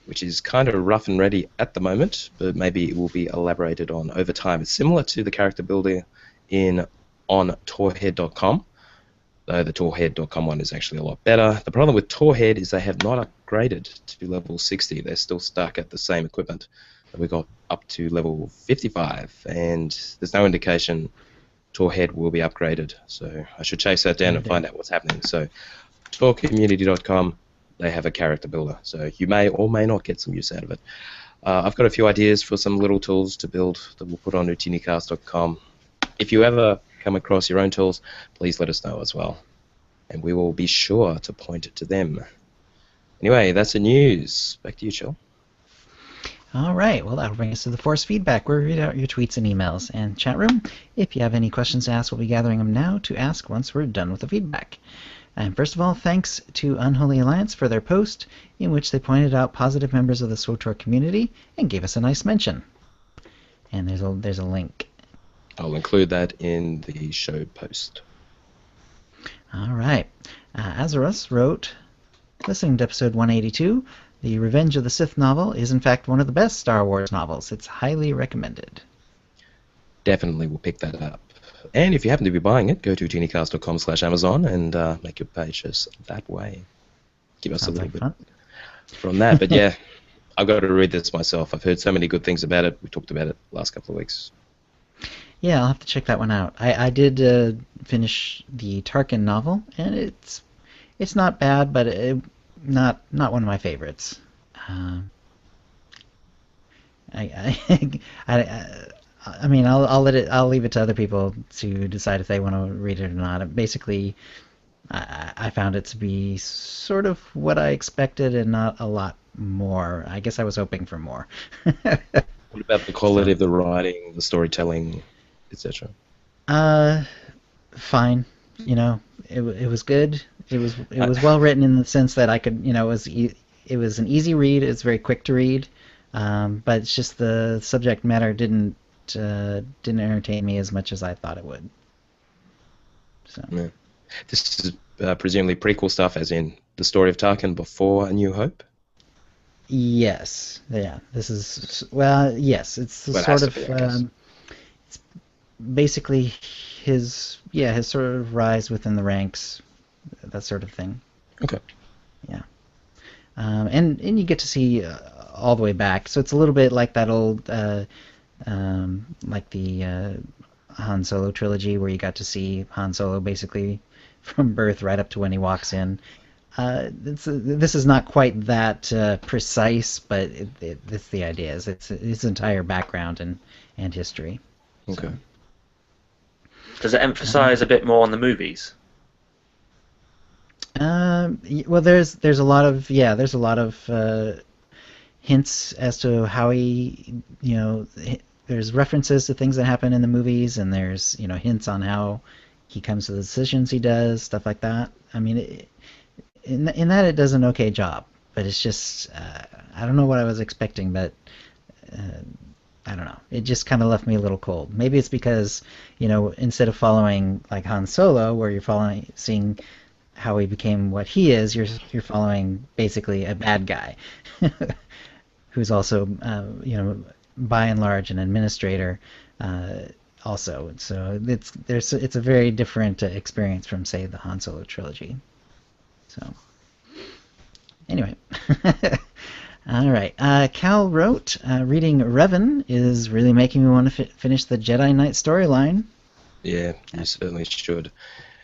which is kind of rough and ready at the moment, but maybe it will be elaborated on over time. It's similar to the character builder on torhead.com, though the torhead.com one is actually a lot better. The problem with Torhead is they have not upgraded to level 60. They're still stuck at the same equipment that we got up to level 55, and there's no indication Torhead will be upgraded. So I should chase that down and find out what's happening. So torcommunity.com, they have a character builder, so you may or may not get some use out of it. I've got a few ideas for some little tools to build that we'll put on OotiniCast.com. If you ever come across your own tools, please let us know as well, and we will be sure to point it to them. Anyway, that's the news. Back to you, Chill. All right, well, that'll bring us to the force feedback. We'll read out your tweets and emails. And chat room, if you have any questions to ask, we'll be gathering them now to ask once we're done with the feedback. And first of all, thanks to Unholy Alliance for their post, in which they pointed out positive members of the SWTOR community and gave us a nice mention. And there's a link. I'll include that in the show post. All right. Azarus wrote, listening to episode 182, the Revenge of the Sith novel is in fact one of the best Star Wars novels. It's highly recommended. Definitely will pick that up. And if you happen to be buying it, go to OotiniCast.com/Amazon and make your purchase that way. Give us Sounds a little like bit fun. from that. But yeah, I've got to read this myself. I've heard so many good things about it. We talked about it last couple of weeks. Yeah, I'll have to check that one out. I did finish the Tarkin novel, and it's not bad, but not one of my favorites. I mean, I'll leave it to other people to decide if they want to read it or not. Basically, I found it to be sort of what I expected and not a lot more. I guess I was hoping for more. What about the quality of the writing, the storytelling, etc.? Fine. You know, it was good. It was well written in the sense that I could, you know, it was an easy read. It's very quick to read, but it's just the subject matter didn't entertain me as much as I thought it would. So. Yeah. This is presumably prequel stuff, as in the story of Tarkin before A New Hope? Yes. Yeah. This is, well, yes. It's Well, it sort has to of be, I guess. it's basically his sort of rise within the ranks, that sort of thing. Okay. Yeah. And you get to see all the way back, so it's a little bit like that old like the Han Solo trilogy, where you got to see Han Solo basically from birth right up to when he walks in. This is not quite that precise, but it's the idea. It's his entire background and history. Okay. Does it emphasize a bit more on the movies? Well, there's a lot of hints as to how he, you know, there's references to things that happen in the movies, and there's, you know, hints on how he comes to the decisions he does, stuff like that. I mean, in that it does an okay job, but it's just I don't know what I was expecting, but I don't know. It just kind of left me a little cold. Maybe it's because, you know, instead of following like Han Solo, where you're seeing how he became what he is, you're following basically a bad guy who's also, you know, by and large an administrator also. So it's a very different experience from, say, the Han Solo trilogy. So anyway. All right. Cal wrote, reading Revan is really making me want to finish the Jedi Knight storyline. Yeah, you certainly should.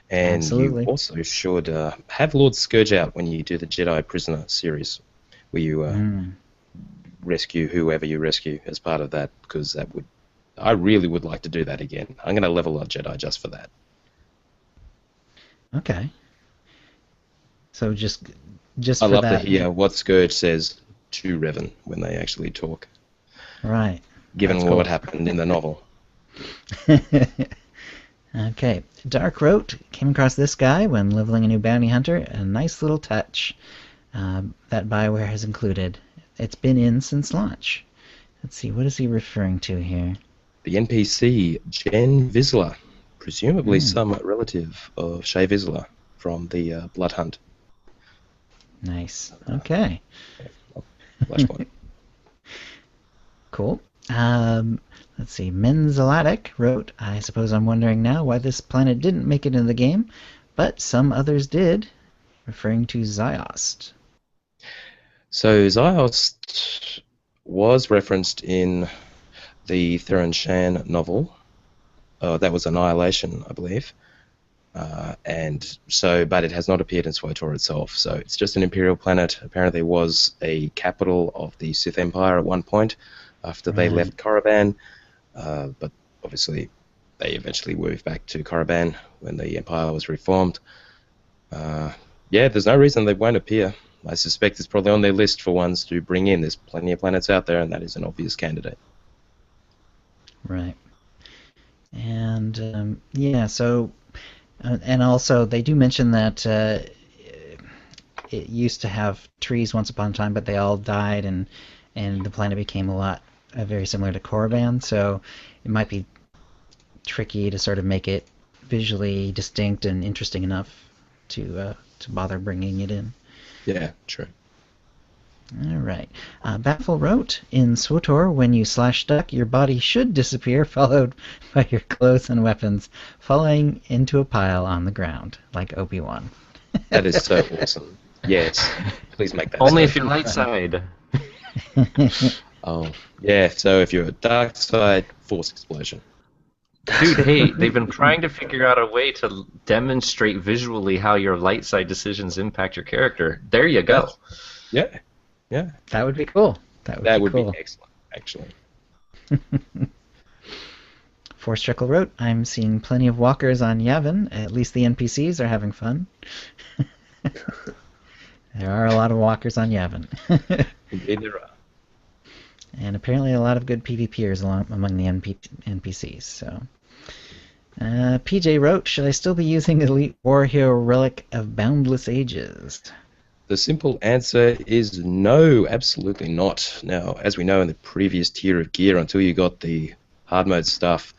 And Absolutely. you also should have Lord Scourge out when you do the Jedi Prisoner series, where you rescue whoever you rescue as part of that, because I really would like to do that again. I'm going to level up Jedi just for that. Okay. So just I for love that. to hear what Scourge says to Revan when they actually talk, Right. given That's cool. what happened in the novel. Okay. Dark wrote, came across this guy when leveling a new bounty hunter. A nice little touch that BioWare has included. It's been in since launch. Let's see, what is he referring to here? The NPC, Jen Vizsla, presumably some relative of Shay Vizsla from the Blood Hunt. Nice. Okay. Flashpoint. Cool. Let's see. Menzalatic wrote, I suppose I'm wondering now why this planet didn't make it in the game, but some others did, referring to Ziost. So Ziost was referenced in the Theron Shan novel. That was Annihilation, I believe. But it has not appeared in SWTOR itself. So it's just an Imperial planet. Apparently, it was a capital of the Sith Empire at one point after they left Korriban. But obviously, they eventually moved back to Korriban when the Empire was reformed. There's no reason they won't appear. I suspect it's probably on their list for ones to bring in. There's plenty of planets out there, and that is an obvious candidate. Right. And and also they do mention that it used to have trees once upon a time, but they all died, and the planet became a lot very similar to Korriban. So it might be tricky to sort of make it visually distinct and interesting enough to bother bringing it in. Yeah, true. All right. Baffle wrote, in SWTOR, when you /duck, your body should disappear, followed by your clothes and weapons falling into a pile on the ground, like Obi-Wan. That is so awesome. Yes, please make that. Only so if you're light side. Oh, yeah, so if you're a dark side, force explosion. Dude, hey, they've been trying to figure out a way to demonstrate visually how your light side decisions impact your character. There you go. Yeah. Yeah. That would be cool. That would be excellent, actually. Force Trickle wrote, I'm seeing plenty of walkers on Yavin. At least the NPCs are having fun. There are a lot of walkers on Yavin. Indeed there are. And apparently a lot of good PvPers among the NPCs. So, PJ wrote, should I still be using Elite War Hero Relic of Boundless Ages? The simple answer is no, absolutely not. Now, as we know in the previous tier of gear, until you got the hard mode stuff,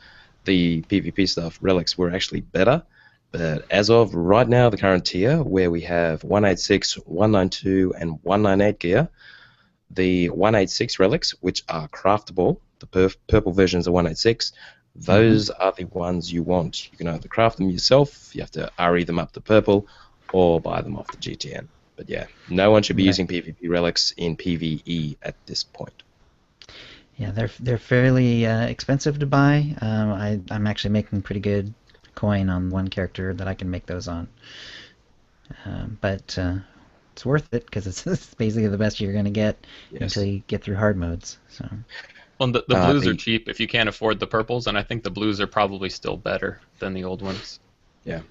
the PvP stuff, relics were actually better. But as of right now, the current tier, where we have 186, 192, and 198 gear, the 186 relics, which are craftable, the purple versions of 186, those are the ones you want. You can either craft them yourself, you have to RE them up to purple, or buy them off the GTN. But yeah, no one should be using PvP relics in PvE at this point. Yeah, they're fairly expensive to buy. I'm actually making pretty good coin on one character that I can make those on. But it's worth it because it's basically the best you're going to get until you get through hard modes. So. Well, the blues are cheap if you can't afford the purples, and I think the blues are probably still better than the old ones. Yeah.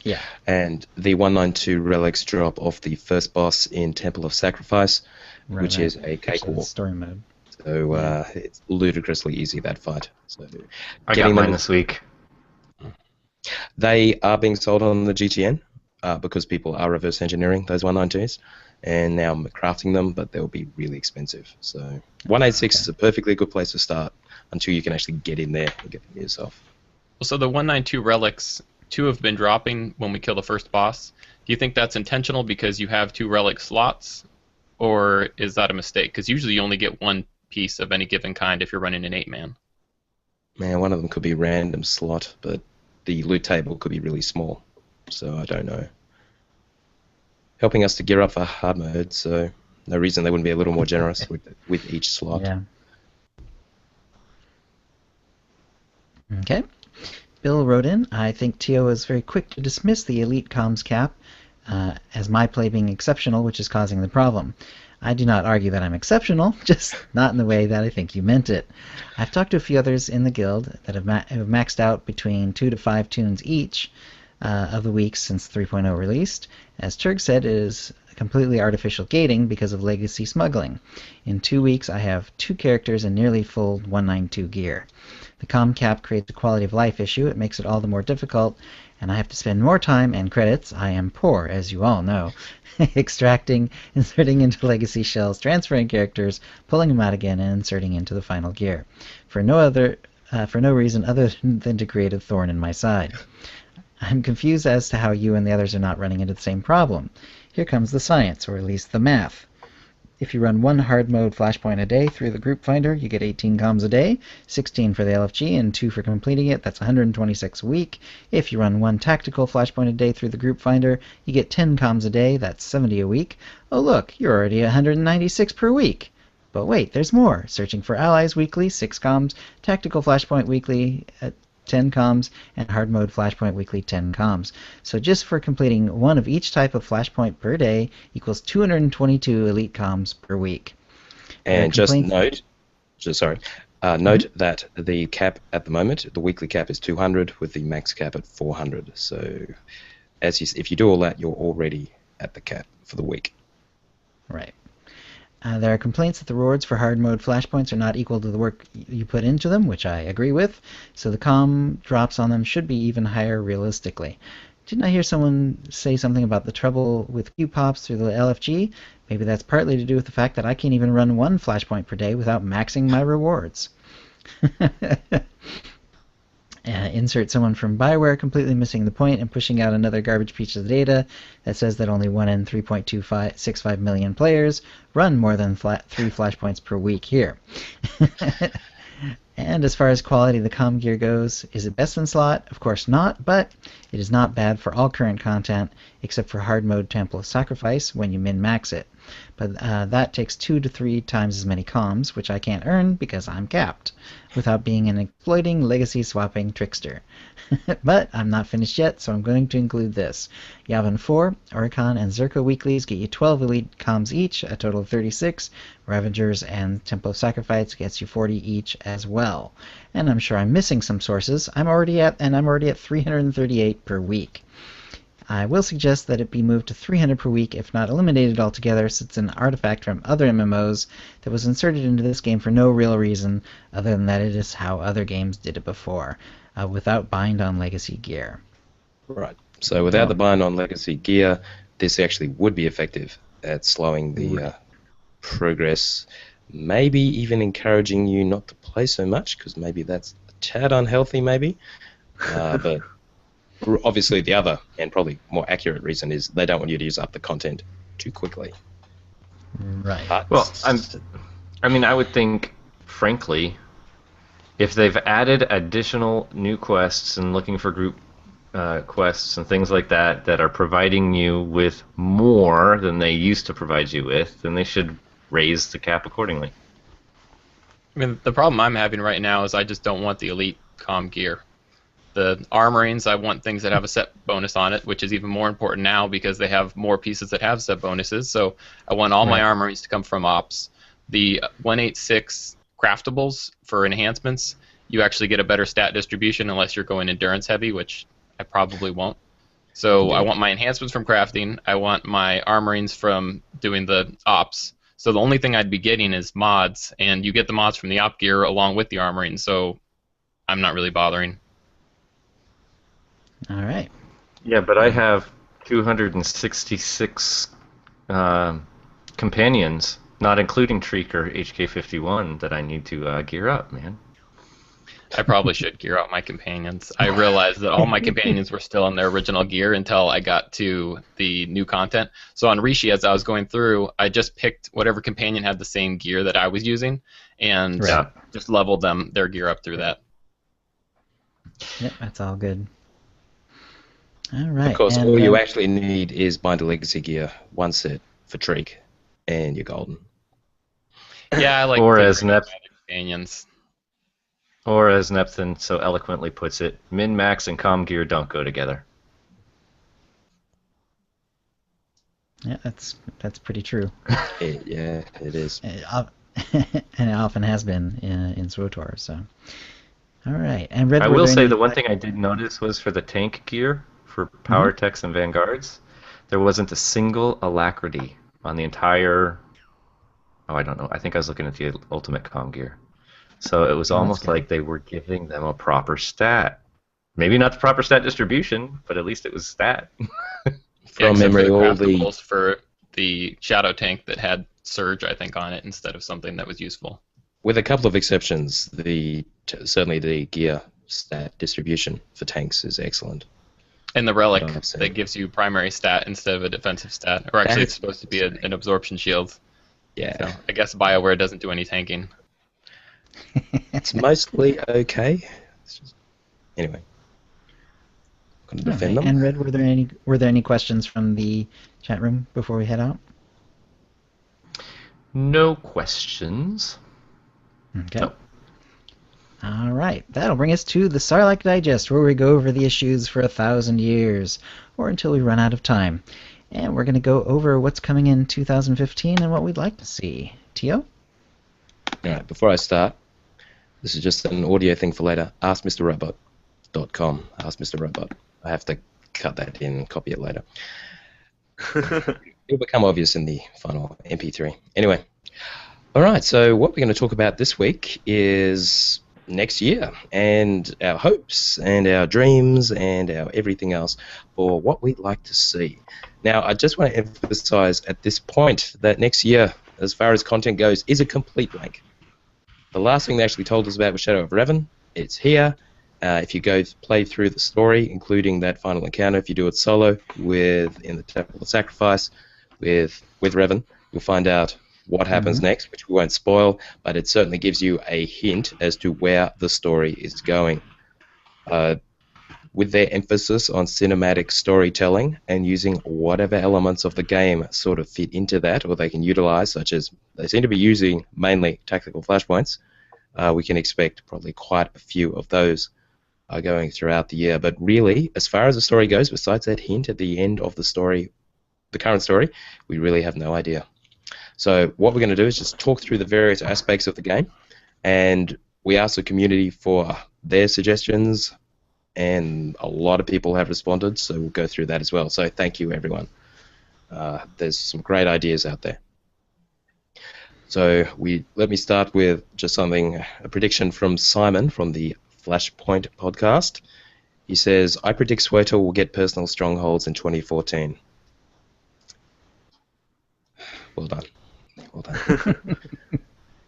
Yeah. And the 192 relics drop off the first boss in Temple of Sacrifice, which is a cakewalk. Story mode. So it's ludicrously easy, that fight. So I got mine this week. They are being sold on the GTN because people are reverse engineering those 192s, and now I'm crafting them, but they'll be really expensive. So 186 is a perfectly good place to start until you can actually get in there and get them yourself. Well, so the 192 relics, 2 have been dropping when we kill the first boss. Do you think that's intentional because you have 2 relic slots, or is that a mistake? Because usually you only get 1 piece of any given kind if you're running an 8-man. Man, one of them could be random slot, but the loot table could be really small, so I don't know. Helping us to gear up for hard mode, so no reason they wouldn't be a little more generous with each slot. Yeah. Okay. Bill wrote in, I think Tio was very quick to dismiss the elite comms cap as my play being exceptional, which is causing the problem. I do not argue that I'm exceptional, just not in the way that I think you meant it. I've talked to a few others in the guild that have maxed out between 2 to 5 tunes each of the weeks since 3.0 released. As Turg said, it is completely artificial gating because of legacy smuggling. In 2 weeks, I have 2 characters and nearly full 192 gear. The comm cap creates a quality of life issue. It makes it all the more difficult, and I have to spend more time and credits. I am poor, as you all know. Extracting, inserting into legacy shells, transferring characters, pulling them out again, and inserting into the final gear. For no other for no reason other than to create a thorn in my side. I'm confused as to how you and the others are not running into the same problem. Here comes the science, or at least the math. If you run one hard mode flashpoint a day through the group finder, you get 18 comms a day, 16 for the LFG, and 2 for completing it. That's 126 a week. If you run one tactical flashpoint a day through the group finder, you get 10 comms a day. That's 70 a week. Oh look, you're already 196 per week. But wait, there's more. Searching for allies weekly, 6 comms. Tactical flashpoint weekly, 10 comms, and hard mode flashpoint weekly 10 comms. So just for completing one of each type of flashpoint per day equals 222 elite comms per week. And just note, that the cap at the moment, the weekly cap is 200 with the max cap at 400. So if you do all that, you're already at the cap for the week. Right. There are complaints that the rewards for hard mode flashpoints are not equal to the work you put into them, which I agree with, so the comm drops on them should be even higher realistically. Didn't I hear someone say something about the trouble with Q pops through the LFG? Maybe that's partly to do with the fact that I can't even run one flashpoint per day without maxing my rewards. Insert someone from Bioware completely missing the point and pushing out another garbage piece of data that says that only 1 in 3.265 million players run more than 3 flashpoints per week here. And as far as quality of the comm gear goes, is it best in slot? Of course not, but it is not bad for all current content, except for hard mode Temple of Sacrifice when you min-max it. But that takes 2 to 3 times as many comms, which I can't earn because I'm capped, without being an exploiting legacy swapping trickster. But I'm not finished yet, so I'm going to include this. Yavin 4, Oricon, and Zerko weeklies get you 12 elite comms each, a total of 36. Ravagers and Temple of Sacrifice gets you 40 each as well. And I'm sure I'm missing some sources. I'm already at 338 per week. I will suggest that it be moved to 300 per week, if not eliminated altogether, since it's an artifact from other MMOs that was inserted into this game for no real reason, other than that it is how other games did it before, without bind on legacy gear. Right. So without the bind on legacy gear, this actually would be effective at slowing the progress, maybe even encouraging you not to play so much, because maybe that's a tad unhealthy, maybe. But obviously the other, and probably more accurate reason, is they don't want you to use up the content too quickly. Right. But Well, I would think, frankly, if they've added additional new quests and looking for group quests and things like that that are providing you with more than they used to provide you with, then they should raise the cap accordingly. I mean, the problem I'm having right now is I just don't want the elite comm gear. The armorings, I want things that have a set bonus on it, which is even more important now because they have more pieces that have set bonuses. So I want all my armorings to come from ops. The 186 craftables for enhancements, you actually get a better stat distribution unless you're going endurance heavy, which I probably won't. So I want my enhancements from crafting. I want my armorings from doing the ops. So the only thing I'd be getting is mods, and you get the mods from the op gear along with the armoring. So I'm not really bothering. All right. Yeah, but I have 266 companions, not including Treek or HK51, that I need to gear up, man. I probably should gear up my companions. I realized that all my companions were still in their original gear until I got to the new content. So on Rishi, as I was going through, I just picked whatever companion had the same gear that I was using and just leveled their gear up through that. Yep, that's all good. All right. Of course, all you actually need is Binder Legacy gear, one set for Treek, and you're golden. Yeah, I like companions. Or as Neptune so eloquently puts it, min-max and comm gear don't go together. Yeah, that's pretty true. Yeah, it is. And it often has been in SWTOR. So, all right. And Red, I will say the one thing I did notice was for the tank gear for power techs and vanguards, there wasn't a single alacrity on the entire. Oh, I don't know. I think I was looking at the ultimate comm gear. So it was almost like they were giving them a proper stat. Maybe not the proper stat distribution, but at least it was stat. From memory, all the for the shadow tank that had surge, I think, on it instead of something that was useful. with a couple of exceptions, certainly the gear stat distribution for tanks is excellent. And the relic What I've seen. that gives you primary stat instead of a defensive stat. Or actually, it's supposed to be an absorption shield. Yeah, So I guess BioWare doesn't do any tanking. it's mostly okay. Anyway, gonna defend them. And Red, were there any questions from the chat room before we head out? No questions. Okay. No. All right, that'll bring us to the Sarlacc Digest, where we go over the issues for 1,000 years, or until we run out of time. And we're going to go over what's coming in 2015 and what we'd like to see. Tio? All right, before I start, this is just an audio thing for later. AskMrRobot.com. Ask Mr. Robot. I have to cut that in and copy it later. It'll become obvious in the final MP3. Anyway, all right, so what we're going to talk about this week is next year and our hopes and our dreams and our everything else for what we'd like to see. Now, I just want to emphasize at this point that next year, as far as content goes, is a complete blank. The last thing they actually told us about was Shadow of Revan. It's here. If you go play through the story, including that final encounter, if you do it solo in the Temple of Sacrifice with Revan, you'll find out what happens next, which we won't spoil, but it certainly gives you a hint as to where the story is going. With their emphasis on cinematic storytelling and using whatever elements of the game sort of fit into that, or they can utilize, such as they seem to be using mainly tactical flashpoints, we can expect probably quite a few of those going throughout the year. But really, as far as the story goes, besides that hint at the end of the story, the current story, we really have no idea. So what we're going to do is just talk through the various aspects of the game, and we asked the community for their suggestions, and a lot of people have responded, so we'll go through that as well. So thank you, everyone. There's some great ideas out there. So let me start with just a prediction from Simon from the Flashpoint podcast. He says, I predict SWTOR will get personal strongholds in 2014. Well done. Well done.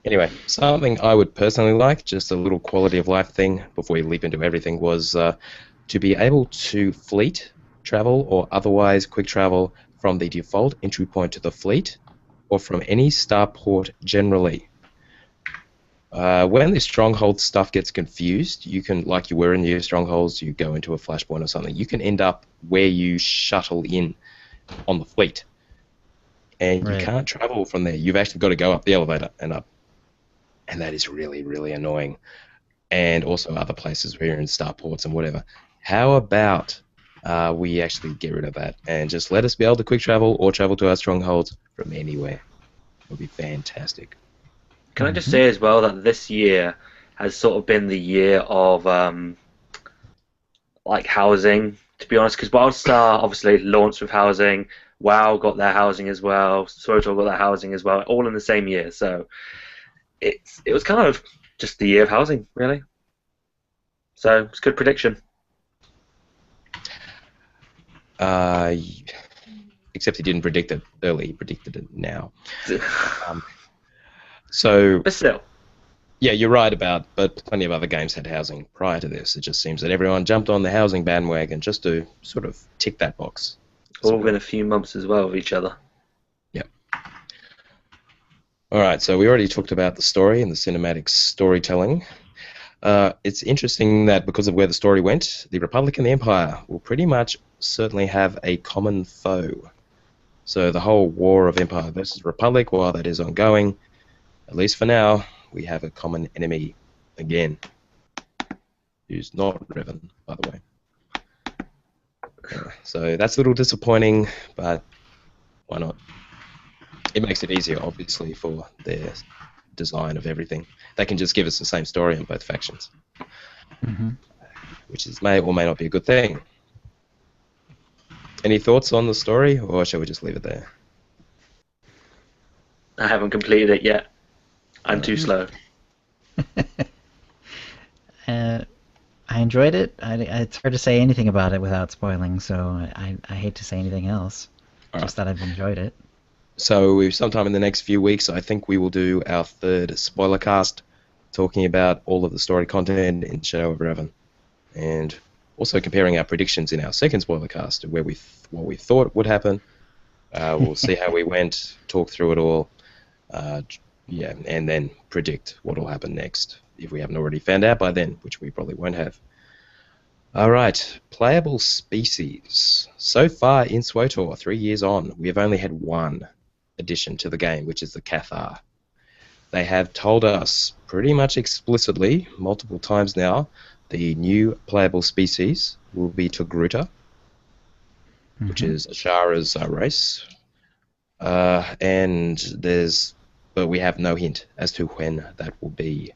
Anyway, something I would personally like, just a little quality of life thing before we leap into everything, was to be able to fleet travel or otherwise quick travel from the default entry point to the fleet or from any starport generally. When the stronghold stuff gets confused, you can, like you were in your strongholds, you go into a flashpoint or something, you can end up where you shuttle in on the fleet. And you can't travel from there. You've actually got to go up the elevator and up. And that is really, really annoying. And also other places where you're in starports and whatever. How about we actually get rid of that and just let us be able to quick travel or travel to our strongholds from anywhere? It would be fantastic. Can I just say as well that this year has sort of been the year of like housing, to be honest, because WildStar obviously launched with housing, WoW got their housing as well, SWTOR got their housing as well, all in the same year. So it was kind of just the year of housing, really. So it's a good prediction. Except he didn't predict it early, he predicted it now. But still. Yeah, you're right but plenty of other games had housing prior to this. It just seems that everyone jumped on the housing bandwagon just to sort of tick that box. All within a few months as well of each other. Yep. All right, so we already talked about the story and the cinematic storytelling. It's interesting that because of where the story went, the Republic and the Empire will pretty much certainly have a common foe. So the whole war of Empire versus Republic, while that is ongoing, at least for now, we have a common enemy again, who's not Revan, by the way. So that's a little disappointing, but why not? It makes it easier, obviously, for their design of everything. They can just give us the same story in both factions, which may or may not be a good thing. Any thoughts on the story, or shall we just leave it there? I haven't completed it yet. I'm too slow. I enjoyed it. It's hard to say anything about it without spoiling, so I hate to say anything else. Just that I've enjoyed it. So sometime in the next few weeks, I think we will do our third spoiler cast, talking about all of the story content in Shadow of Revan, and also comparing our predictions in our second spoiler cast, where what we thought would happen. We'll see how we went, talk through it all, yeah, and then predict what will happen next, if we haven't already found out by then, which we probably won't have. Alright, playable species. So far in SWOTOR, 3 years on, we have only had one addition to the game, which is the Cathar. They have told us pretty much explicitly, multiple times now, the new playable species will be Togruta, which is Ashara's race. But we have no hint as to when that will be.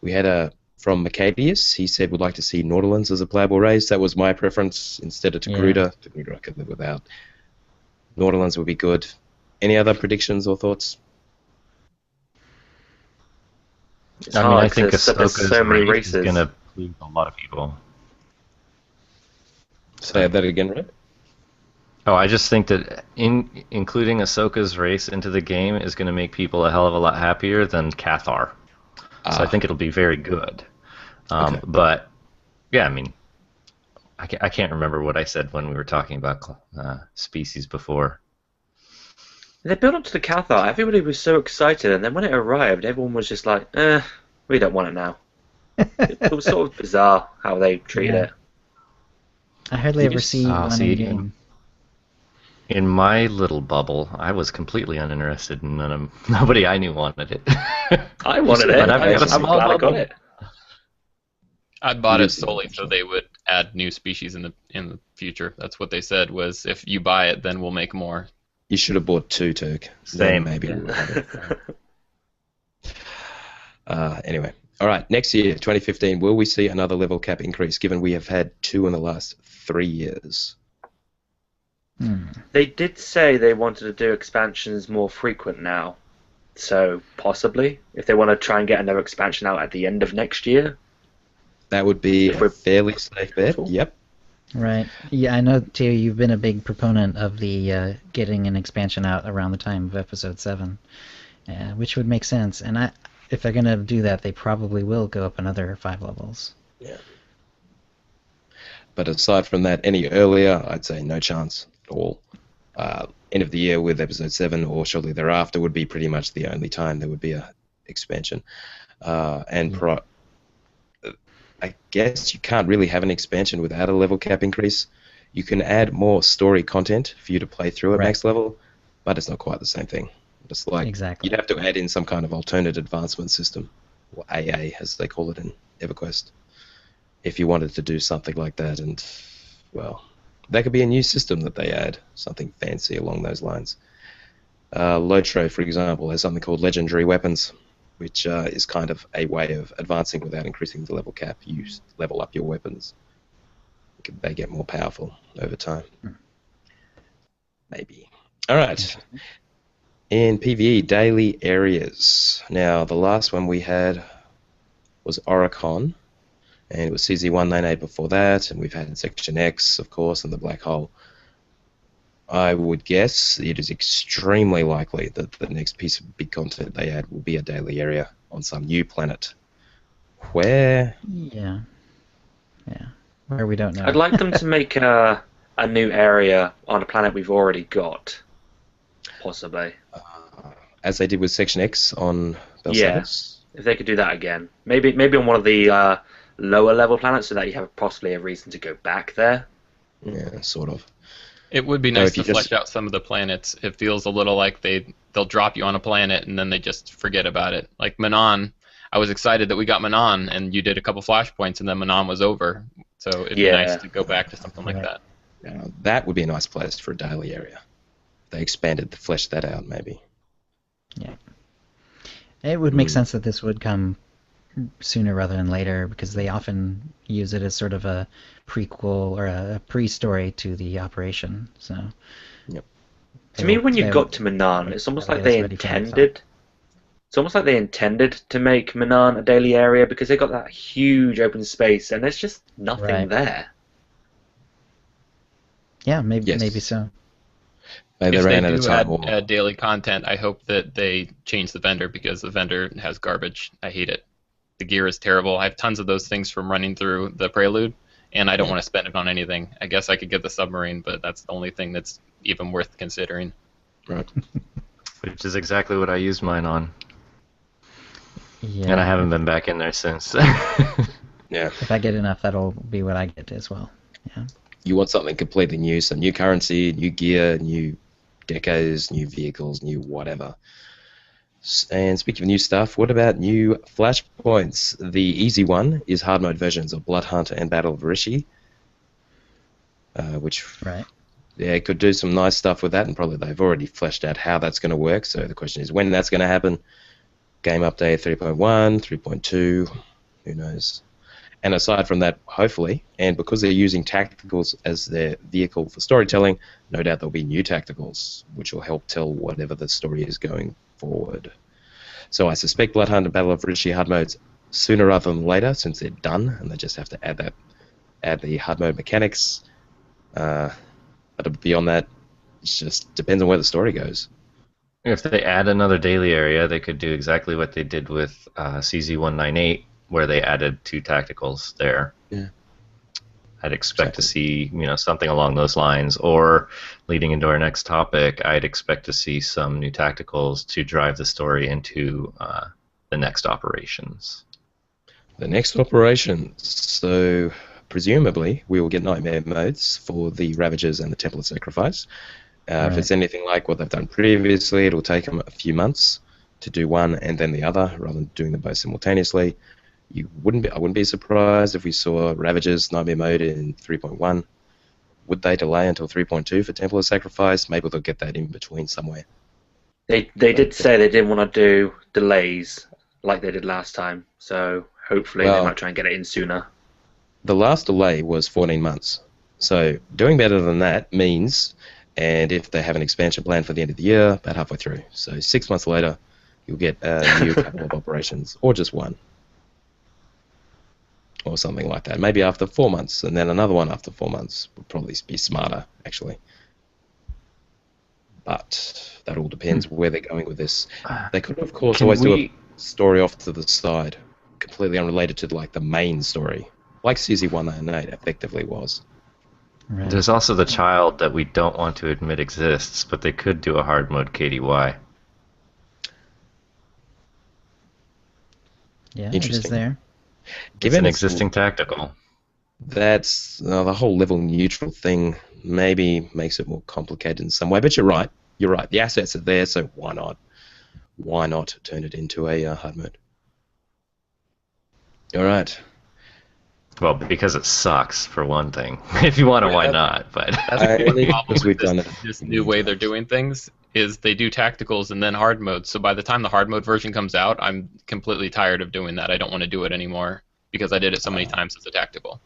We had from Macadius, he said would like to see Nautilans as a playable race. That was my preference instead of Togruta. Yeah. Togruta I could live without. Nautilans would be good. Any other predictions or thoughts? I think Ahsoka's so many races is going to please a lot of people. Say that again, right? Oh, I just think that including Ahsoka's race into the game is going to make people a hell of a lot happier than Cathar. So I think it'll be very good. Okay. But, yeah, I mean, I can't remember what I said when we were talking about species before. They built up to the Cathar. Everybody was so excited, and then when it arrived, everyone was just like, we don't want it now. It was sort of bizarre how they treated it. I hardly ever see one in game. In my little bubble, I was completely uninterested, and nobody I knew wanted it. I wanted it. I'm glad I got it. I bought it solely so they would add new species in the future. That's what they said was, if you buy it, then we'll make more. You should have bought 2, Turk. Same. Maybe. Anyway. All right. Next year, 2015, will we see another level cap increase, given we have had 2 in the last 3 years? They did say they wanted to do expansions more frequent now. So, possibly, if they want to try and get another expansion out at the end of next year. That would be a fairly safe bet. Yep. Right. Yeah, I know, Teo, you've been a big proponent of the getting an expansion out around the time of Episode 7, which would make sense. And if they're going to do that, they probably will go up another 5 levels. Yeah. But aside from that, any earlier, I'd say no chance at all. End of the year with Episode 7 or shortly thereafter would be pretty much the only time there would be a expansion. I guess you can't really have an expansion without a level cap increase. You can add more story content for you to play through at max level, but it's not quite the same thing. It's like you'd have to add in some kind of alternate advancement system, or AA as they call it in EverQuest, if you wanted to do something like that. And, well, that could be a new system that they add, something fancy along those lines. Lotro, for example, has something called Legendary Weapons, which is kind of a way of advancing without increasing the level cap. You level up your weapons. They get more powerful over time. Maybe. All right. In PvE, daily areas. Now, the last one we had was Oricon, and it was CZ198 before that, and we've had Section X, of course, and the Black Hole. I would guess it is extremely likely that the next piece of big content they add will be a daily area on some new planet. Where? Yeah. Where we don't know. I'd like them to make a new area on a planet we've already got, possibly. As they did with Section X on Belsavis? Yeah, if they could do that again. Maybe on one of the lower level planets so that you have possibly a reason to go back there. Yeah, sort of. It would be nice to flesh out some of the planets. It feels a little like they'll drop you on a planet and then they just forget about it. Like Manon, I was excited that we got Manon and you did a couple flashpoints and then Manon was over. So it'd be nice to go back to something like that. Yeah, that would be a nice place for a daily area. They fleshed that out maybe. Yeah. It would make sense that this would come sooner rather than later because they often use it as sort of a prequel or a pre-story to the operation. So, to me, when you got to Manon, it's almost like they intended. It's almost like they intended to make Manon a daily area because they got that huge open space and there's just nothing there. Yeah, maybe so. Maybe If they they ran out of do time. Or, add daily content, I hope that they change the vendor because the vendor has garbage. I hate it. The gear is terrible. I have tons of those things from running through the Prelude, and I don't want to spend it on anything. I guess I could get the submarine, but that's the only thing that's even worth considering. right. Which is exactly what I used mine on. Yeah. And I haven't been back in there since. Yeah. If I get enough, that'll be what I get as well. Yeah. You want something completely new, some new currency, new gear, new decos, new vehicles, new whatever. And speaking of new stuff, what about new flashpoints? The easy one is hard mode versions of Blood Hunt and Battle of Rishi, which Right. yeah, could do some nice stuff with that, and probably they've already fleshed out how that's going to work. So the question is when that's going to happen. Game update 3.1, 3.2, who knows? And aside from that, hopefully, and because they're using tacticals as their vehicle for storytelling, no doubt there'll be new tacticals, which will help tell whatever the story is going forward. So I suspect Blood Hunt and Battle of Rishi hard modes sooner rather than later, since they're done, and they just have to add the hard mode mechanics. But beyond that, it just depends on where the story goes. If they add another daily area, they could do exactly what they did with CZ198, where they added 2 tacticals there. Yeah. I'd expect to see, something along those lines. Or leading into our next topic, I'd expect to see some new tacticals to drive the story into the next operations. The next operation. So presumably we will get nightmare modes for the Ravagers and the Temple of Sacrifice. Right. If it's anything like what they've done previously, it'll take them a few months to do one and then the other, rather than doing them both simultaneously. I wouldn't be surprised if we saw Ravagers Nightmare Mode in 3.1. Would they delay until 3.2 for Temple of Sacrifice? Maybe they'll get that in between somewhere. They did say they didn't want to do delays like they did last time, so hopefully they might try and get it in sooner. The last delay was 14 months. So doing better than that means, and if they have an expansion plan for the end of the year, about halfway through. So 6 months later, you'll get a new couple of operations, or just one. Or something like that. Maybe after 4 months, and then another one after 4 months. Would probably be smarter, actually. But that all depends where they're going with this. They could, of course, always do a story off to the side, completely unrelated to the main story, like CZ198 effectively was. Right. There's also the child that we don't want to admit exists, but they could do a hard mode KDY. Yeah, it is Interesting. there. It's an existing tactical. That's the whole level neutral thing maybe makes it more complicated in some way, but you're right. You're right. The assets are there, so why not? Why not turn it into a hard mode? All right. Well, because it sucks, for one thing. If you want to, why not? But That's the Only problem because with we've done it. this new way they're doing things is they do tacticals and then hard mode. So by the time the hard mode version comes out, I'm completely tired of doing that. I don't want to do it anymore because I did it so many times as a tactical.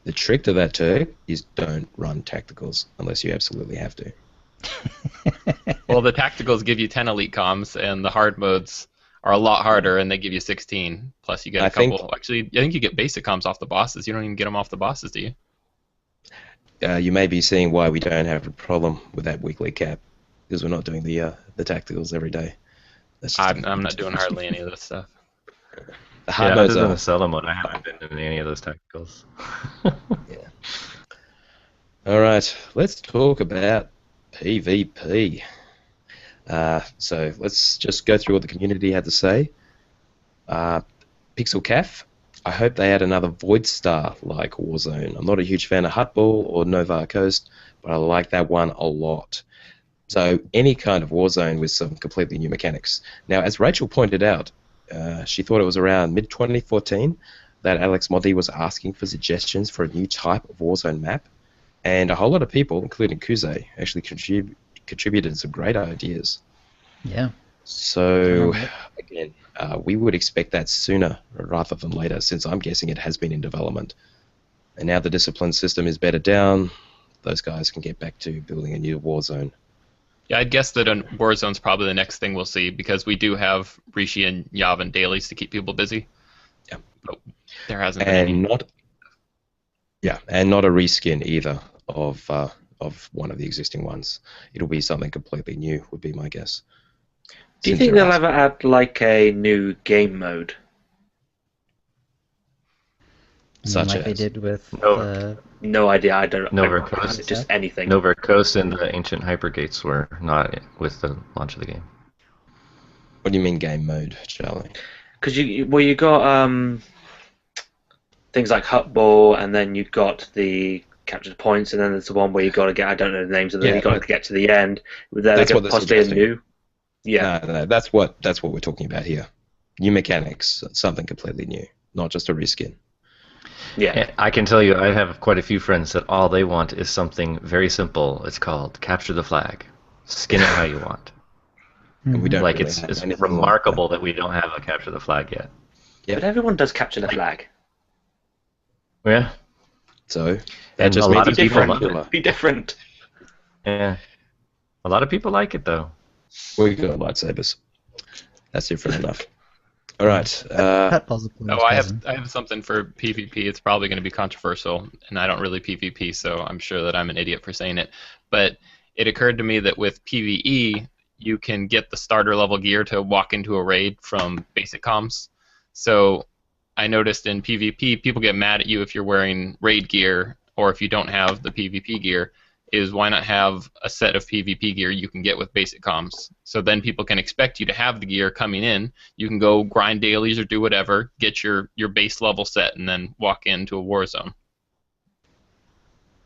The trick to that too is don't run tacticals unless you absolutely have to. Well, the tacticals give you 10 elite comms, and the hard modes are a lot harder, and they give you 16. Plus, you get a couple. Actually, I think you get basic comms off the bosses. You don't even get them off the bosses, do you? You may be seeing why we don't have a problem with that weekly cap, because we're not doing the tacticals every day. That's just I'm not doing hardly any of this stuff. The hard yeah, modes other than are. the solo mode, I haven't been in any of those tacticals. Yeah. All right, let's talk about PvP. So let's just go through what the community had to say. Pixel Caf, I hope they add another Void Star like Warzone. I'm not a huge fan of Hutball or Nova Coast, but I like that one a lot. So any kind of Warzone with some completely new mechanics. Now, as Rachel pointed out, she thought it was around mid-2014 that Alex Moddy was asking for suggestions for a new type of Warzone map, and a whole lot of people, including Kuze, actually contributed some great ideas. Yeah. So, again, we would expect that sooner rather than later, since I'm guessing it has been in development. And now the discipline system is better down, those guys can get back to building a new Warzone. Yeah, I'd guess that Warzone's probably the next thing we'll see, because we do have Rishi and Yavin dailies to keep people busy. Yeah. But there hasn't been any. And not a reskin either of of one of the existing ones. It'll be something completely new, would be my guess. Do you Since think you're they'll asking. ever add like a new game mode? I mean, Such like they as? did with No. No idea. I don't. Nova I, Coast. just anything. Nova Coast and the ancient hypergates were not with the launch of the game. What do you mean game mode, Charlie? Because you got things like Hut Ball, and then you got the captured points, and then there's the one where you got to get, I don't know the names of them. Yeah, You got to but get to the end. that's what they're possibly a suggesting. new. Yeah. No, that's what we're talking about here. New mechanics, something completely new, not just a reskin. Yeah. I can tell you, I have quite a few friends that all they want is something very simple. It's called capture the flag. Skin it how you want. And we don't Like really it's have it's anything remarkable like that we don't have a capture the flag yet. Yeah. But everyone does capture the flag. Yeah, that. So that and just a means lot of it's people different. love it. Be different. Yeah, a lot of people like it though. We got lightsabers. That's different enough. All right. Hut Ball's a Oh, I have something for PvP. It's probably going to be controversial, and I don't really PvP, so I'm sure that I'm an idiot for saying it. But it occurred to me that with PvE, you can get the starter level gear to walk into a raid from basic comms. So I noticed in PvP, people get mad at you if you're wearing raid gear or if you don't have the PvP gear. Is why not have a set of PvP gear you can get with basic comms? So then people can expect you to have the gear coming in. You can go grind dailies or do whatever, get your base level set, and then walk into a war zone.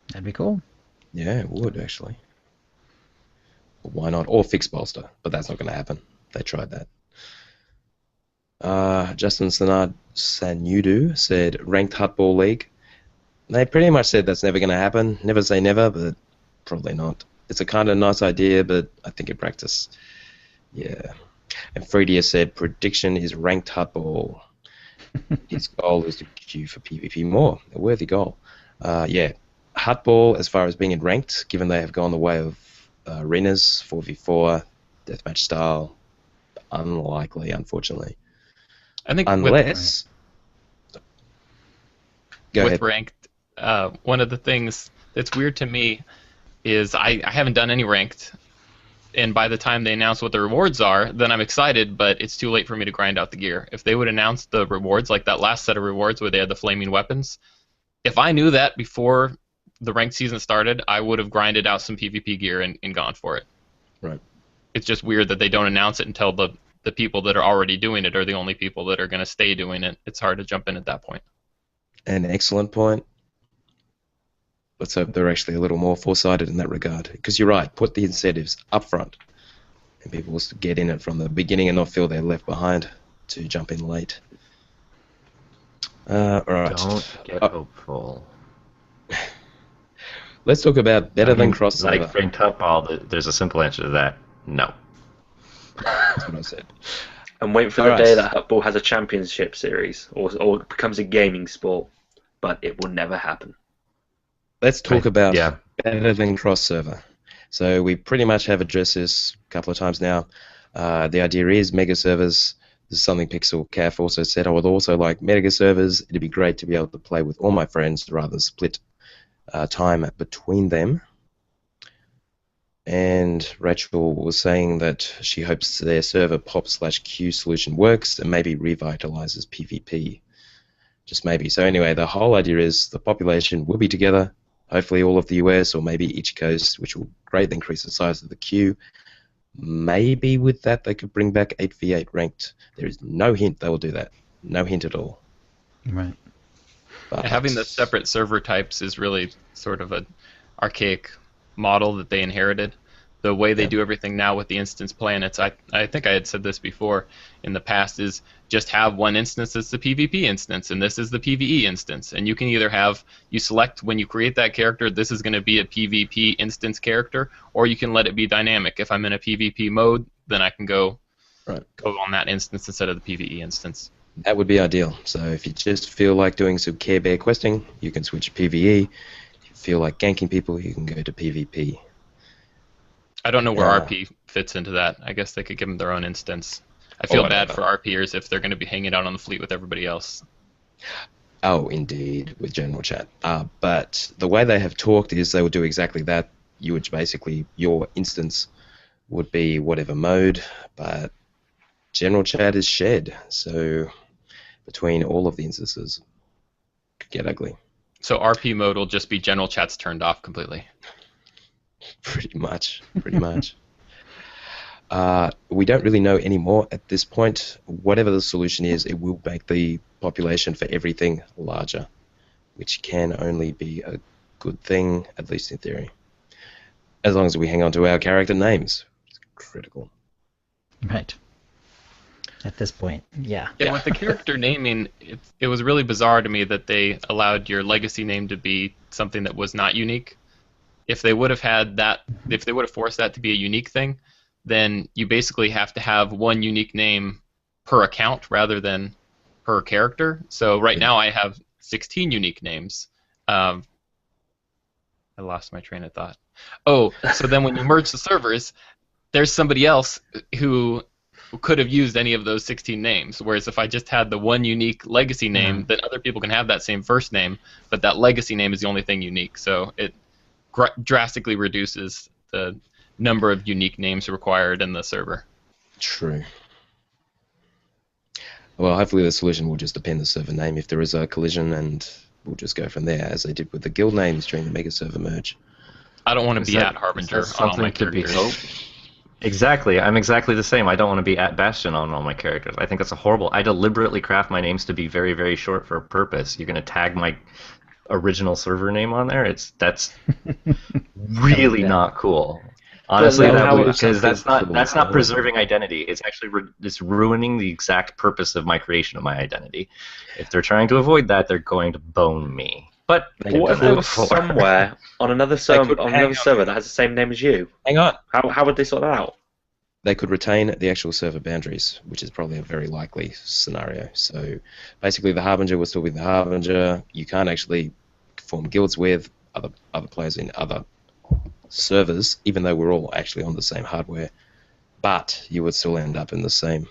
That'd be cool. Yeah, it would actually. But why not? Or fixed bolster, but that's not going to happen. They tried that. Justin Sanudu said ranked Hutball League. They pretty much said that's never going to happen. Never say never, but probably not. It's a kind of nice idea, but I think in practice, yeah. And Fredia said prediction is ranked Hutball. His goal is to queue for PvP more. A worthy goal. Yeah. Hutball, as far as being in ranked, given they have gone the way of arenas, 4v4, deathmatch style, unlikely, unfortunately. I think Unless... Go with ahead. ranked, one of the things that's weird to me is I haven't done any ranked, and by the time they announce what the rewards are, then I'm excited, but it's too late for me to grind out the gear. If they would announce the rewards, like that last set of rewards where they had the flaming weapons, if I knew that before the ranked season started, I would have grinded out some PvP gear and gone for it. Right. It's just weird that they don't announce it until the people that are already doing it are the only people that are going to stay doing it. It's hard to jump in at that point. An excellent point. Let's hope they're actually a little more foresighted in that regard. Because you're right, put the incentives up front, and people will get in it from the beginning and not feel they're left behind to jump in late. All right. Don't get hopeful. Let's talk about better than Like crossover. ranked Hutball, there's a simple answer to that. No. That's what I said. And wait for All the right. day that Hutball has a championship series or becomes a gaming sport. But it will never happen. Let's talk about Yeah. better than crossover. So we pretty much have addressed this a couple of times now. The idea is mega servers. This is something Pixel Caf also said. I would also like mega servers. It'd be great to be able to play with all my friends rather than split time between them. And Rachel was saying that she hopes their server pop/Q solution works and maybe revitalizes PvP. Just maybe. So anyway, the whole idea is the population will be together, hopefully all of the US or maybe each coast, which will greatly increase the size of the queue. Maybe with that they could bring back 8v8 ranked. There is no hint they will do that. No hint at all. Right. But Having the separate server types is really sort of an archaic model that they inherited. The way they do everything now with the instance planets, I think I had said this before in the past, is just have one instance that's the PvP instance, and this is the PvE instance. And you can either have, you select when you create that character, this is going to be a PvP instance character, or you can let it be dynamic. If I'm in a PvP mode, then I can go on that instance instead of the PvE instance. That would be ideal. So if you just feel like doing some Care Bear questing, you can switch to PvE. If you feel like ganking people, you can go to PvP. I don't know where Yeah. RP fits into that. I guess they could give them their own instance. I feel bad for RPers if they're going to be hanging out on the fleet with everybody else. Oh, indeed, with general chat. But the way they have talked is they will do exactly that. you would basically, your instance would be whatever mode, but general chat is shared, so between all of the instances, it could get ugly. So RP mode will just be general chats turned off completely. Pretty much. We don't really know anymore at this point. Whatever the solution is, it will make the population for everything larger, which can only be a good thing, at least in theory. As long as we hang on to our character names. It's critical. Right. At this point, yeah. Yeah, with the character naming, it was really bizarre to me that they allowed your legacy name to be something that was not unique. If they would have had that, if they would have forced that to be a unique thing, then you basically have to have one unique name per account rather than per character. So right now I have 16 unique names. I lost my train of thought. Oh, so then when you merge the servers, there's somebody else who could have used any of those 16 names. Whereas if I just had the one unique legacy name, then other people can have that same first name, but that legacy name is the only thing unique. So it drastically reduces the number of unique names required in the server. True. Well, hopefully the solution will just append the server name if there is a collision, and we'll just go from there, as they did with the guild names during the mega server merge. I don't want to be at Harbinger on all my characters. Exactly. I'm exactly the same. I don't want to be at Bastion on all my characters. I think that's a horrible... I deliberately craft my names to be very, very short for a purpose. You're going to tag my original server name on there? That's really not cool. Honestly, because that's not preserving identity. It's actually it's ruining the exact purpose of my creation of my identity. If they're trying to avoid that, they're going to bone me. But what if they were somewhere on another server that has the same name as you? Hang on. How would they sort that out? They could retain the actual server boundaries, which is probably a very likely scenario. So basically the Harbinger will still be the Harbinger. You can't actually form guilds with other players in other servers, even though we're all actually on the same hardware. But you would still end up in the same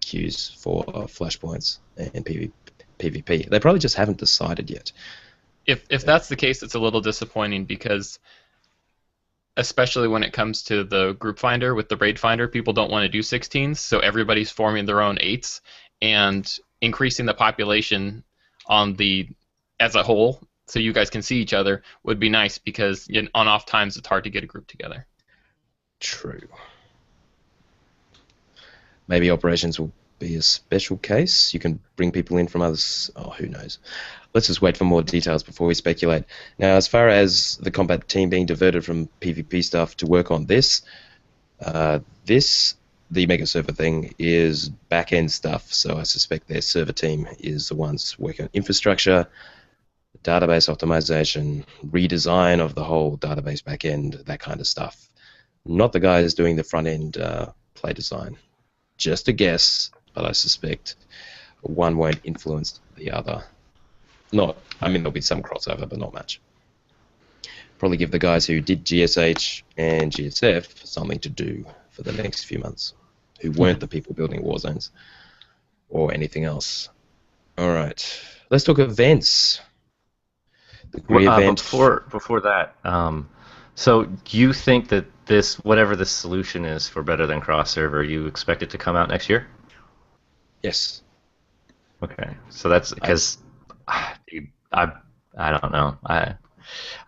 queues for flashpoints and PvP. They probably just haven't decided yet. If that's the case, it's a little disappointing because, especially when it comes to the group finder with the raid finder, people don't want to do 16s, so everybody's forming their own 8s, and increasing the population as a whole, so you guys can see each other, would be nice because on off times it's hard to get a group together. True. Maybe operations will be a special case. You can bring people in from others. Oh, who knows? Let's just wait for more details before we speculate. Now, as far as the combat team being diverted from PvP stuff to work on this, the mega server thing, is back-end stuff, so I suspect their server team is the ones working on infrastructure, database optimization, redesign of the whole database back-end, that kind of stuff. Not the guys doing the front-end play design. Just a guess, but I suspect one won't influence the other. There'll be some crossover, but not much. Probably give the guys who did GSH and GSF something to do for the next few months, who weren't the people building war zones or anything else. All right, let's talk events. The great event. Before that, so do you think that whatever the solution is for Better Than Cross Server, you expect it to come out next year? Yes. Okay, so that's because I don't know. I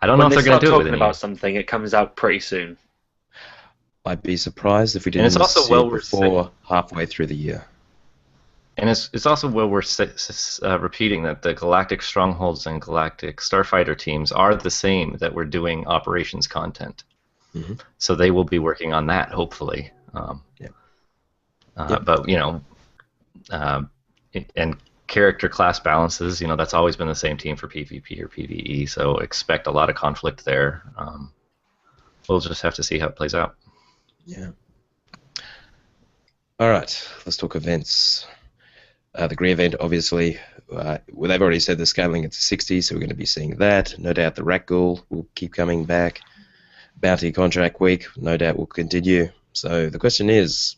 don't know if they're going to do it. When they start talking about something, it comes out pretty soon. I'd be surprised if we didn't see it before halfway through the year. And it's also well worth repeating that the Galactic Strongholds and Galactic Starfighter teams are the same that we're doing operations content. Mm-hmm. So they will be working on that, hopefully. But, and character class balances, that's always been the same team for PvP or PvE, so expect a lot of conflict there. We'll just have to see how it plays out. Yeah. All right, let's talk events. The Grey event, obviously, they've already said they're scaling it to 60, so we're going to be seeing that. No doubt the Rat Ghoul will keep coming back. Bounty Contract Week, no doubt, will continue. So the question is,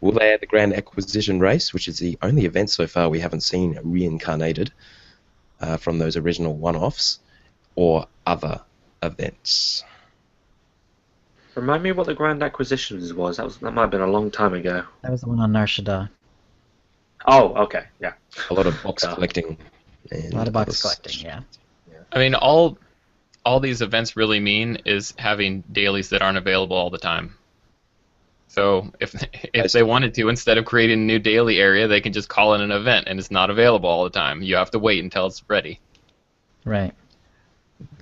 will they add the Grand Acquisition Race, which is the only event so far we haven't seen reincarnated from those original one-offs, or other events. Remind me what the Grand Acquisitions was. That might have been a long time ago. That was the one on Nar Shaddaa. Oh, okay, yeah. A lot of box Yeah. collecting. And A lot of other box collecting, yeah. I mean, all these events really mean is having dailies that aren't available all the time. So if they wanted to, instead of creating a new daily area, they can just call it an event, and it's not available all the time. You have to wait until it's ready. Right.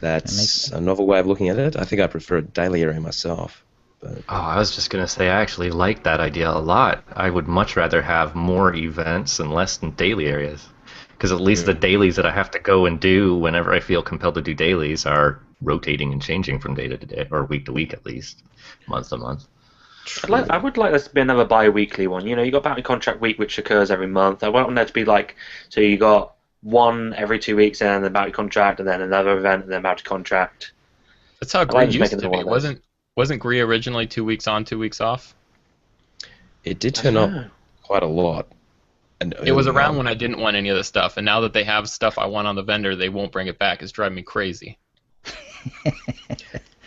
That's a novel way of looking at it. I think I prefer a daily area myself. But Oh, I was just going to say I actually like that idea a lot. I would much rather have more events and less than daily areas. Because at least the dailies that I have to go and do whenever I feel compelled to do dailies are rotating and changing from day to day, or week to week at least, month to month. I would like this to be another bi-weekly one. You know, you got Bounty Contract Week, which occurs every month. I want there to be like, so you got one every 2 weeks, and then Bounty Contract, and then another event, and then Bounty Contract. That's how I like Gris just used making to it one be. of those. Wasn't Gris originally 2 weeks on, 2 weeks off? it did turn up quite a lot. And It was early around on. when I didn't want any of the stuff, and now that they have stuff I want on the vendor, they won't bring it back. It's driving me crazy.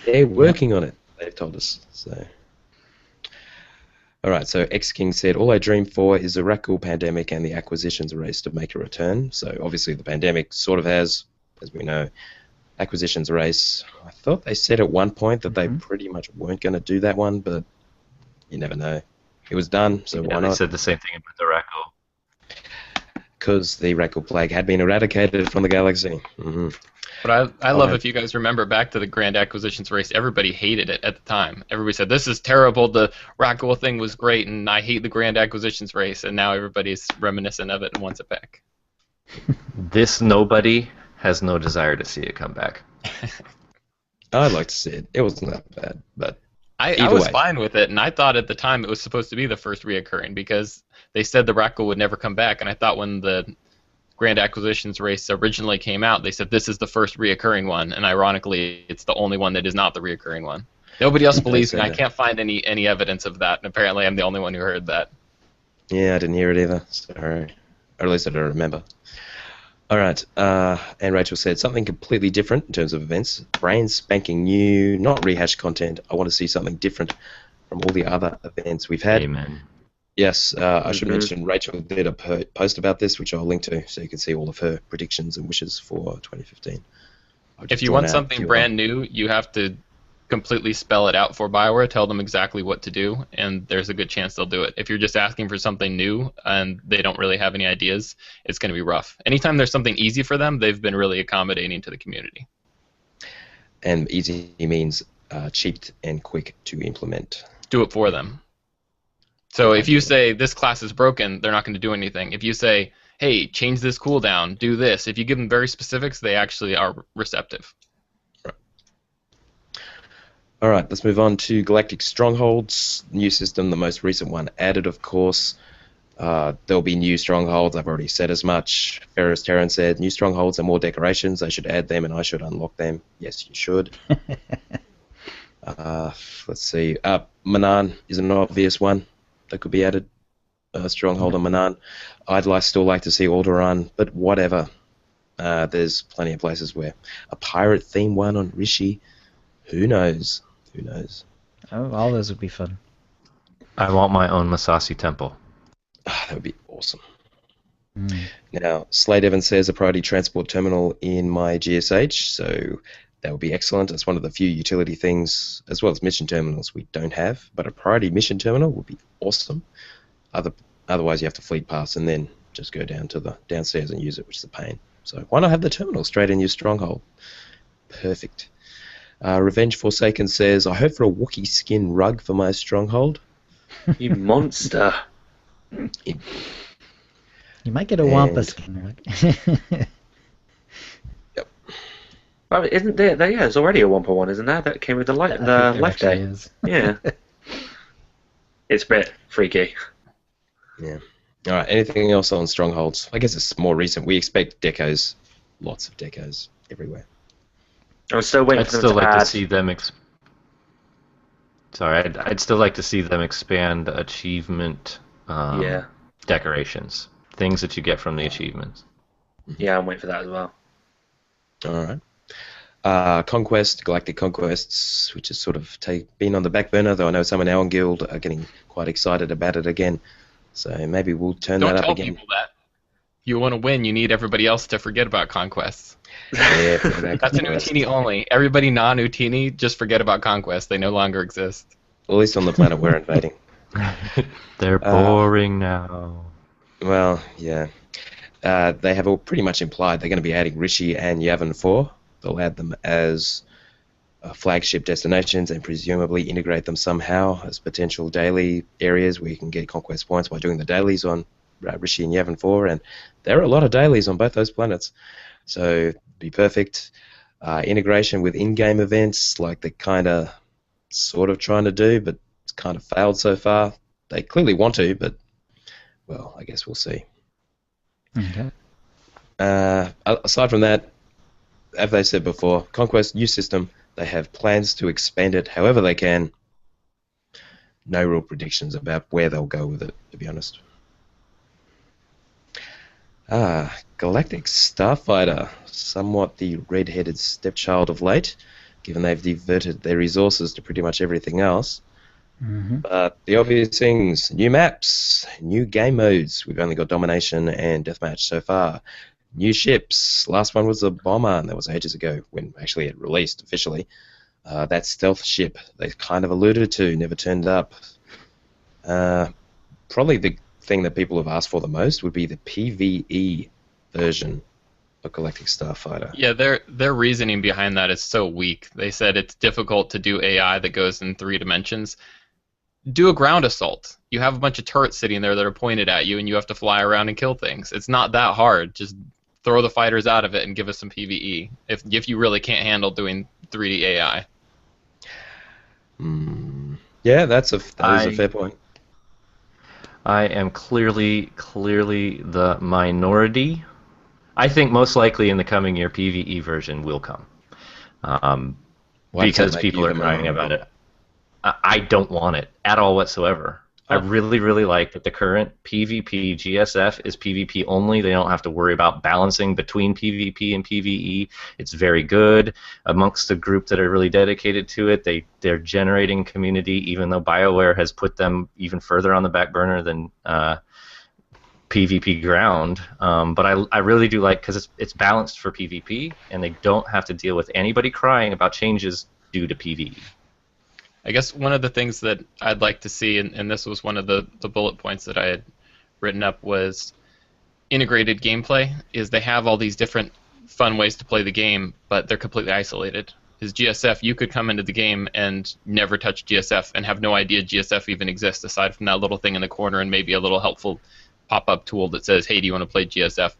They're working on it, they've told us. So, all right. So X King said, "All I dream for is the Rakul pandemic and the acquisitions race to make a return." So obviously the pandemic sort of has, as we know, acquisitions race. I thought they said at one point that they pretty much weren't going to do that one, but you never know. It was done, so Yeah, why they not? said the same thing about the Racco. Because the Rakul plague had been eradicated from the galaxy. Mm-hmm. But I love Alright. if you guys remember back to the Grand Acquisitions race, everybody hated it at the time. Everybody said, this is terrible, the Rackwell thing was great, and I hate the Grand Acquisitions race, and now everybody's reminiscent of it and wants it back. This nobody has no desire to see it come back. I'd like to see it. It wasn't that bad, but I Either was way. fine with it, and I thought at the time it was supposed to be the first reoccurring, because they said the Rackwell would never come back, and I thought when the Grand Acquisitions race originally came out, they said this is the first reoccurring one, and ironically, it's the only one that is not the reoccurring one. Nobody else believes me. I can't find any evidence of that, and apparently I'm the only one who heard that. yeah, I didn't hear it either. Sorry. Or at least I don't remember. All right. And Rachel said something completely different in terms of events. Brand spanking new, not rehashed content. I want to see something different from all the other events we've had. Amen. Yes, I should mention Rachel did a post about this, which I'll link to, so you can see all of her predictions and wishes for 2015. If you want something brand new, you have to completely spell it out for Bioware, tell them exactly what to do, and there's a good chance they'll do it. If you're just asking for something new and they don't really have any ideas, it's going to be rough. Anytime there's something easy for them, they've been really accommodating to the community. And easy means cheap and quick to implement. Do it for them. So if you say this class is broken, they're not going to do anything. If you say, hey, change this cooldown, do this, if you give them very specifics, they actually are receptive. All right, let's move on to Galactic Strongholds. New system, the most recent one added, of course. There'll be new strongholds. I've already said as much. Ferris Terran said, new strongholds and more decorations. I should add them and I should unlock them. Yes, you should. Let's see. Manan is an obvious one that could be added. Stronghold on Manan. Still like to see Alderaan, but whatever. There's plenty of places where a pirate theme one on Rishi. Who knows? Who knows? Oh, all those would be fun. I want my own Masasi temple. That would be awesome. Now, Slade Evans says a priority transport terminal in my GSH, so that would be excellent. It's one of the few utility things, as well as mission terminals, we don't have, but a priority mission terminal would be awesome. Otherwise, you have to fleet pass and then just go down to the downstairs and use it, which is a pain. So why not have the terminal straight in your stronghold? Perfect. Revenge Forsaken says, I hope for a Wookiee skin rug for my stronghold. You monster. You might get a Wampa skin rug. Yep. Well, isn't there? Yeah, there's already a 1.1, isn't there? That came with the I think life there actually day. is. Yeah. It's a bit freaky. Yeah. All right. Anything else on strongholds? I guess it's more recent. We expect decos, lots of decos everywhere. I'm still waiting I'd for them still to like add. to see them. I'd still like to see them expand achievement Yeah. decorations, things that you get from the achievements. Yeah, I'm waiting for that as well. All right. Conquest, Galactic Conquests, which has sort of been on the back burner, though I know some in our guild are getting quite excited about it again. So maybe we'll turn Don't that up tell again. people that. If you want to win, you need everybody else to forget about conquests. Yeah, forget about That's an Conquest. Utini only. Everybody non-Utini, just forget about conquest. They no longer exist. At least on the planet we're invading. They're boring now. Well, yeah. They have all pretty much implied they're going to be adding Rishi and Yavin 4. They'll add them as flagship destinations and presumably integrate them somehow as potential daily areas where you can get conquest points by doing the dailies on Rishi and Yavin 4. And there are a lot of dailies on both those planets. So it'd be perfect. Integration with in-game events like they kind of sort of trying to do, but it's kind of failed so far. They clearly want to, but, well, I guess we'll see. Okay. Aside from that, as they said before, Conquest, new system, they have plans to expand it however they can. No real predictions about where they'll go with it, to be honest. Galactic Starfighter, somewhat the red-headed stepchild of late, given they've diverted their resources to pretty much everything else. Mm-hmm. But the obvious things, new maps, new game modes. We've only got Domination and Deathmatch so far. New ships. Last one was a bomber, and that was ages ago when actually it released officially. That stealth ship they kind of alluded to never turned up. Probably the thing that people have asked for the most would be the PvE version of Galactic Starfighter. Yeah, their reasoning behind that is so weak. They said it's difficult to do AI that goes in 3 dimensions. Do a ground assault. You have a bunch of turrets sitting there that are pointed at you, and you have to fly around and kill things. It's not that hard. Just throw the fighters out of it and give us some PvE. If you really can't handle doing 3D AI. Yeah, that is a fair point. I am clearly the minority. I think most likely in the coming year, PvE version will come. Why does that Because make people you are the crying minority? about it. I don't want it at all whatsoever. I really like that the current PvP GSF is PvP only. They don't have to worry about balancing between PvP and PvE. It's very good amongst the group that are really dedicated to it. They're generating community, even though BioWare has put them even further on the back burner than PvP ground. But I really do like because it's balanced for PvP, and they don't have to deal with anybody crying about changes due to PvE. I guess one of the things that I'd like to see, and this was one of the bullet points that I had written up, was integrated gameplay. Is they have all these different fun ways to play the game, but they're completely isolated. Is GSF, you could come into the game and never touch GSF and have no idea GSF even exists aside from that little thing in the corner and maybe a little helpful pop-up tool that says, hey, do you want to play GSF?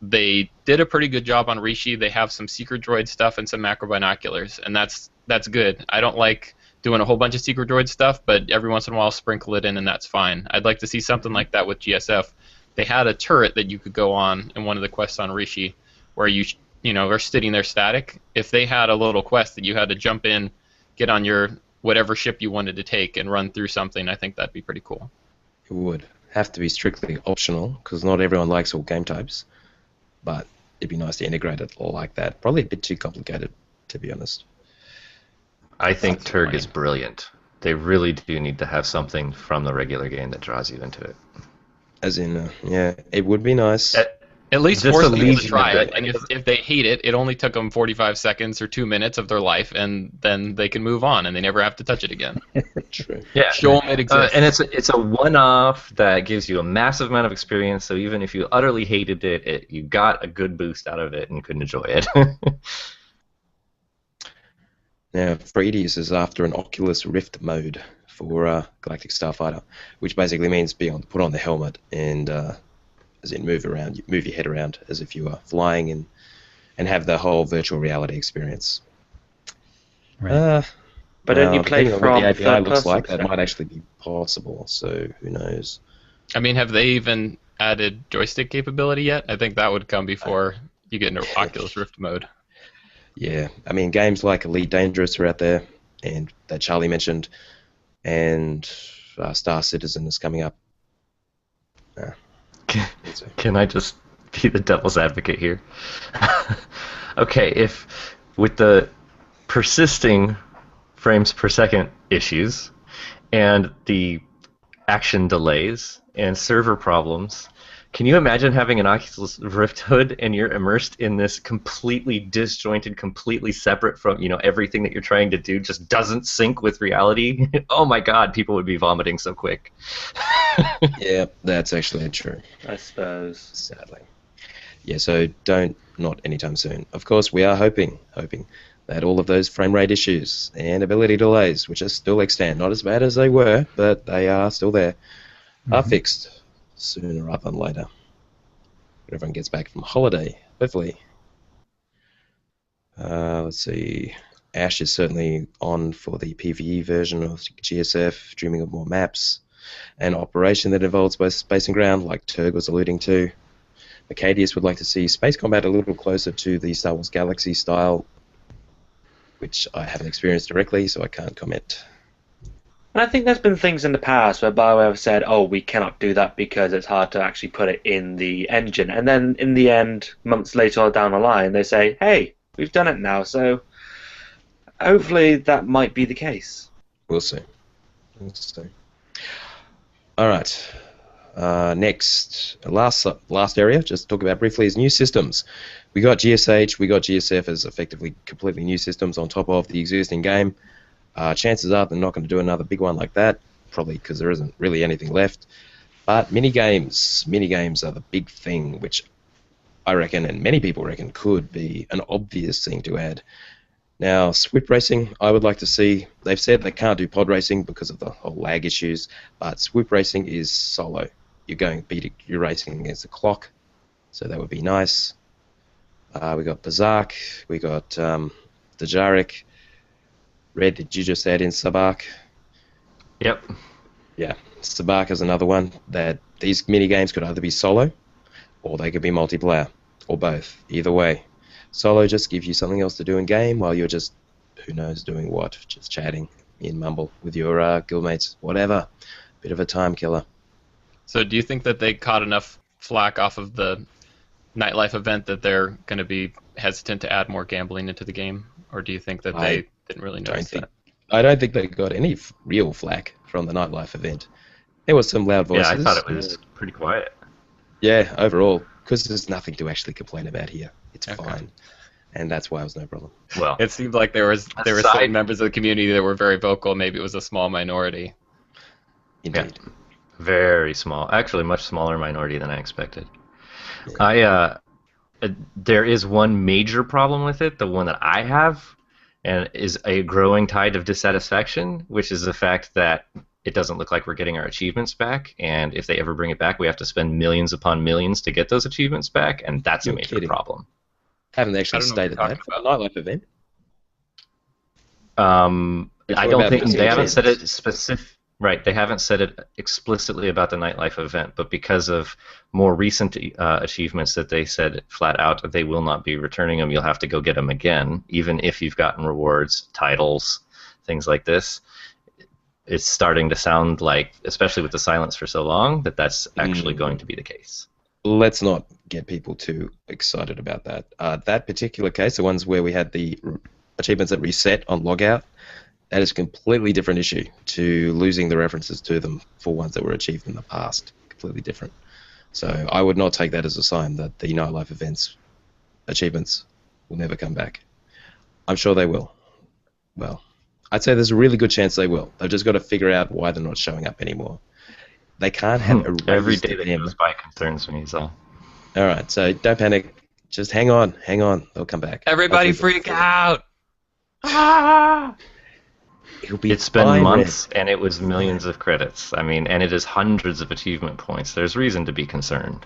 They did a pretty good job on Rishi. They have some secret droid stuff and some macro binoculars, and that's good. I don't like doing a whole bunch of secret droid stuff, but every once in a while sprinkle it in, and that's fine. I'd like to see something like that with GSF. They had a turret that you could go on in one of the quests on Rishi, where you are sitting there static. If they had a little quest that you had to jump in, get on your whatever ship you wanted to take, and run through something, I think that'd be pretty cool. It would have to be strictly optional because not everyone likes all game types, but it'd be nice to integrate it like that. Probably a bit too complicated, to be honest. I think That's Turg fine. is brilliant. They really do need to have something from the regular game that draws you into it. As in, yeah, it would be nice. At least Just force to people lead to you try into it, it. and if they hate it, it only took them 45 seconds or 2 minutes of their life, and then they can move on, and they never have to touch it again. True. Yeah, Show them it exists. and it's a one-off that gives you a massive amount of experience. So even if you utterly hated it, you got a good boost out of it and could enjoy it. Now, Freedies is after an Oculus Rift mode for Galactic Starfighter, which basically means being able to put on the helmet and, as in move your head around as if you were flying and have the whole virtual reality experience. Right. But don't you play depending on from what the API looks third-person like, that perspective? might actually be possible. So who knows? I mean, have they even added joystick capability yet? I think that would come before you get into Oculus Rift mode. Yeah, I mean, games like Elite Dangerous are out there, and that Charlie mentioned, and Star Citizen is coming up. Can I just be the devil's advocate here? Okay, if with the persisting frames per second issues and the action delays and server problems, can you imagine having an Oculus Rift hood and you're immersed in this completely disjointed, completely separate from, everything that you're trying to do just doesn't sync with reality? Oh my god, people would be vomiting so quick. Yeah, that's actually true. I suppose. Sadly. Yeah, so not anytime soon. Of course, we are hoping that all of those frame rate issues and ability delays, which are still extant, not as bad as they were, but they are still there, are fixed sooner rather than later. When everyone gets back from holiday, hopefully. Let's see. Ash is certainly on for the PvE version of GSF, dreaming of more maps, and operation that involves both space and ground, like Turg was alluding to. Acadius would like to see space combat a little closer to the Star Wars Galaxy style, which I haven't experienced directly, so I can't comment. And I think there's been things in the past where BioWare have said, oh, we cannot do that because it's hard to actually put it in the engine. And then in the end, months later down the line, they say, hey, we've done it now, so hopefully that might be the case. We'll see. All right. Next, last area, just talk about briefly, is new systems. We got GSH, we got GSF as effectively completely new systems on top of the existing game. Chances are they're not going to do another big one like that, probably because there isn't really anything left. But minigames are the big thing, which I reckon, and many people reckon, could be an obvious thing to add. Now, Swift Racing, I would like to see. They've said they can't do pod racing because of the whole lag issues, but Swift Racing is solo. You're racing against the clock, so that would be nice. We got Berserk, we got Dajaric. Red, did you just add in Sabak? Yep. Yeah, Sabak is another one that these mini games could either be solo or they could be multiplayer, or both. Either way. Solo just gives you something else to do in game while you're just, who knows, doing what, just chatting in Mumble with your guildmates, whatever. Bit of a time killer. So do you think that they caught enough flack off of the nightlife event that they're going to be hesitant to add more gambling into the game? Or do you think that they didn't really notice that? I don't think they got any real flack from the nightlife event. There was some loud voices. Yeah, I thought it was pretty quiet. Yeah, overall, because there's nothing to actually complain about here. It's fine. And that's why it was no problem. Well, it seemed like there were certain members of the community that were very vocal. Maybe it was a small minority. Indeed. Yeah. Very small. Actually, much smaller minority than I expected. Yeah. There is one major problem with it, the one that I have, and is a growing tide of dissatisfaction, which is the fact that it doesn't look like we're getting our achievements back, and if they ever bring it back, we have to spend millions upon millions to get those achievements back, and that's a major problem. Haven't actually stated that for a nightlife event. I don't think they haven't said it specific. Right, they haven't said it explicitly about the nightlife event, but because of more recent achievements that they said flat out they will not be returning them, you'll have to go get them again, even if you've gotten rewards, titles, things like this. It's starting to sound like, especially with the silence for so long, that that's actually going to be the case. Let's not get people too excited about that. That particular case, the ones where we had the achievements that reset on logout, that is a completely different issue to losing the references to them for ones that were achieved in the past. Completely different. So I would not take that as a sign that the nightlife events achievements will never come back. I'm sure they will. Well, I'd say there's a really good chance they will. They've just got to figure out why they're not showing up anymore. They can't have every day that goes by concerns me, so. All right, so don't panic. Just hang on. They'll come back. Everybody freak out! Ah! It's been months, and it was millions of credits. I mean, and it is hundreds of achievement points. There's reason to be concerned.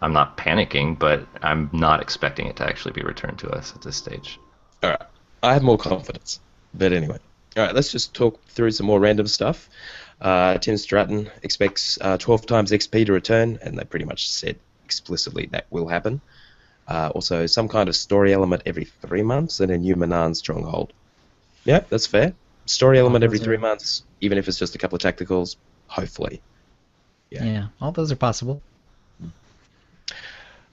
I'm not panicking, but I'm not expecting it to actually be returned to us at this stage. All right. I have more confidence. But anyway. All right, let's just talk through some more random stuff. Tim Stratton expects 12 times XP to return, and they pretty much said explicitly that will happen. Also, some kind of story element every 3 months and a new Manan stronghold. Yeah, that's fair. Story element every 3 months, even if it's just a couple of tacticals, hopefully. Yeah, all those are possible.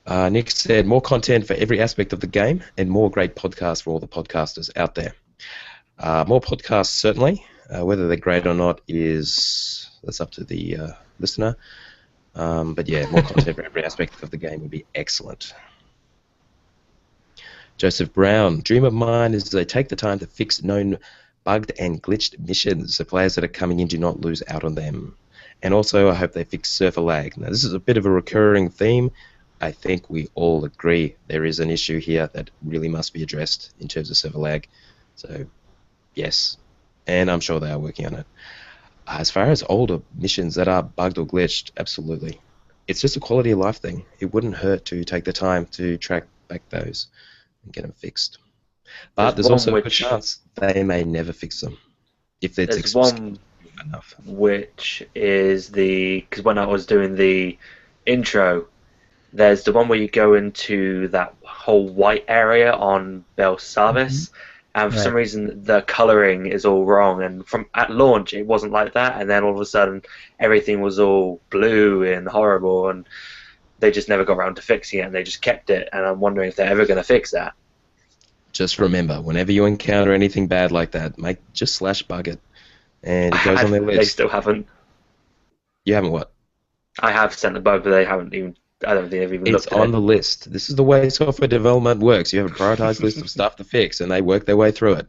Nick said, more content for every aspect of the game and more great podcasts for all the podcasters out there. More podcasts, certainly. Whether they're great or not that's up to the listener. But yeah, more content for every aspect of the game would be excellent. Joseph Brown, dream of mine is they take the time to fix known bugged and glitched missions so players that are coming in do not lose out on them. And also, I hope they fix server lag. Now, this is a bit of a recurring theme. I think we all agree there is an issue here that really must be addressed in terms of server lag. So, yes. And I'm sure they are working on it. As far as older missions that are bugged or glitched, absolutely. It's just a quality of life thing. It wouldn't hurt to take the time to track back those and get them fixed. But there's also a good chance they may never fix them if it's expensive enough. Which is because when I was doing the intro, there's the one where you go into that whole white area on Belsavis, and for some reason the colouring is all wrong. And at launch it wasn't like that, and then all of a sudden everything was all blue and horrible, and they just never got around to fixing it, and they just kept it. And I'm wondering if they're ever going to fix that. Just remember, whenever you encounter anything bad like that, just /bug it. And it goes on their list. They still haven't. You haven't what? I have sent the bug, but they haven't even. I don't think they've even looked at it. It's on the list. This is the way software development works. You have a prioritized list of stuff to fix, and they work their way through it.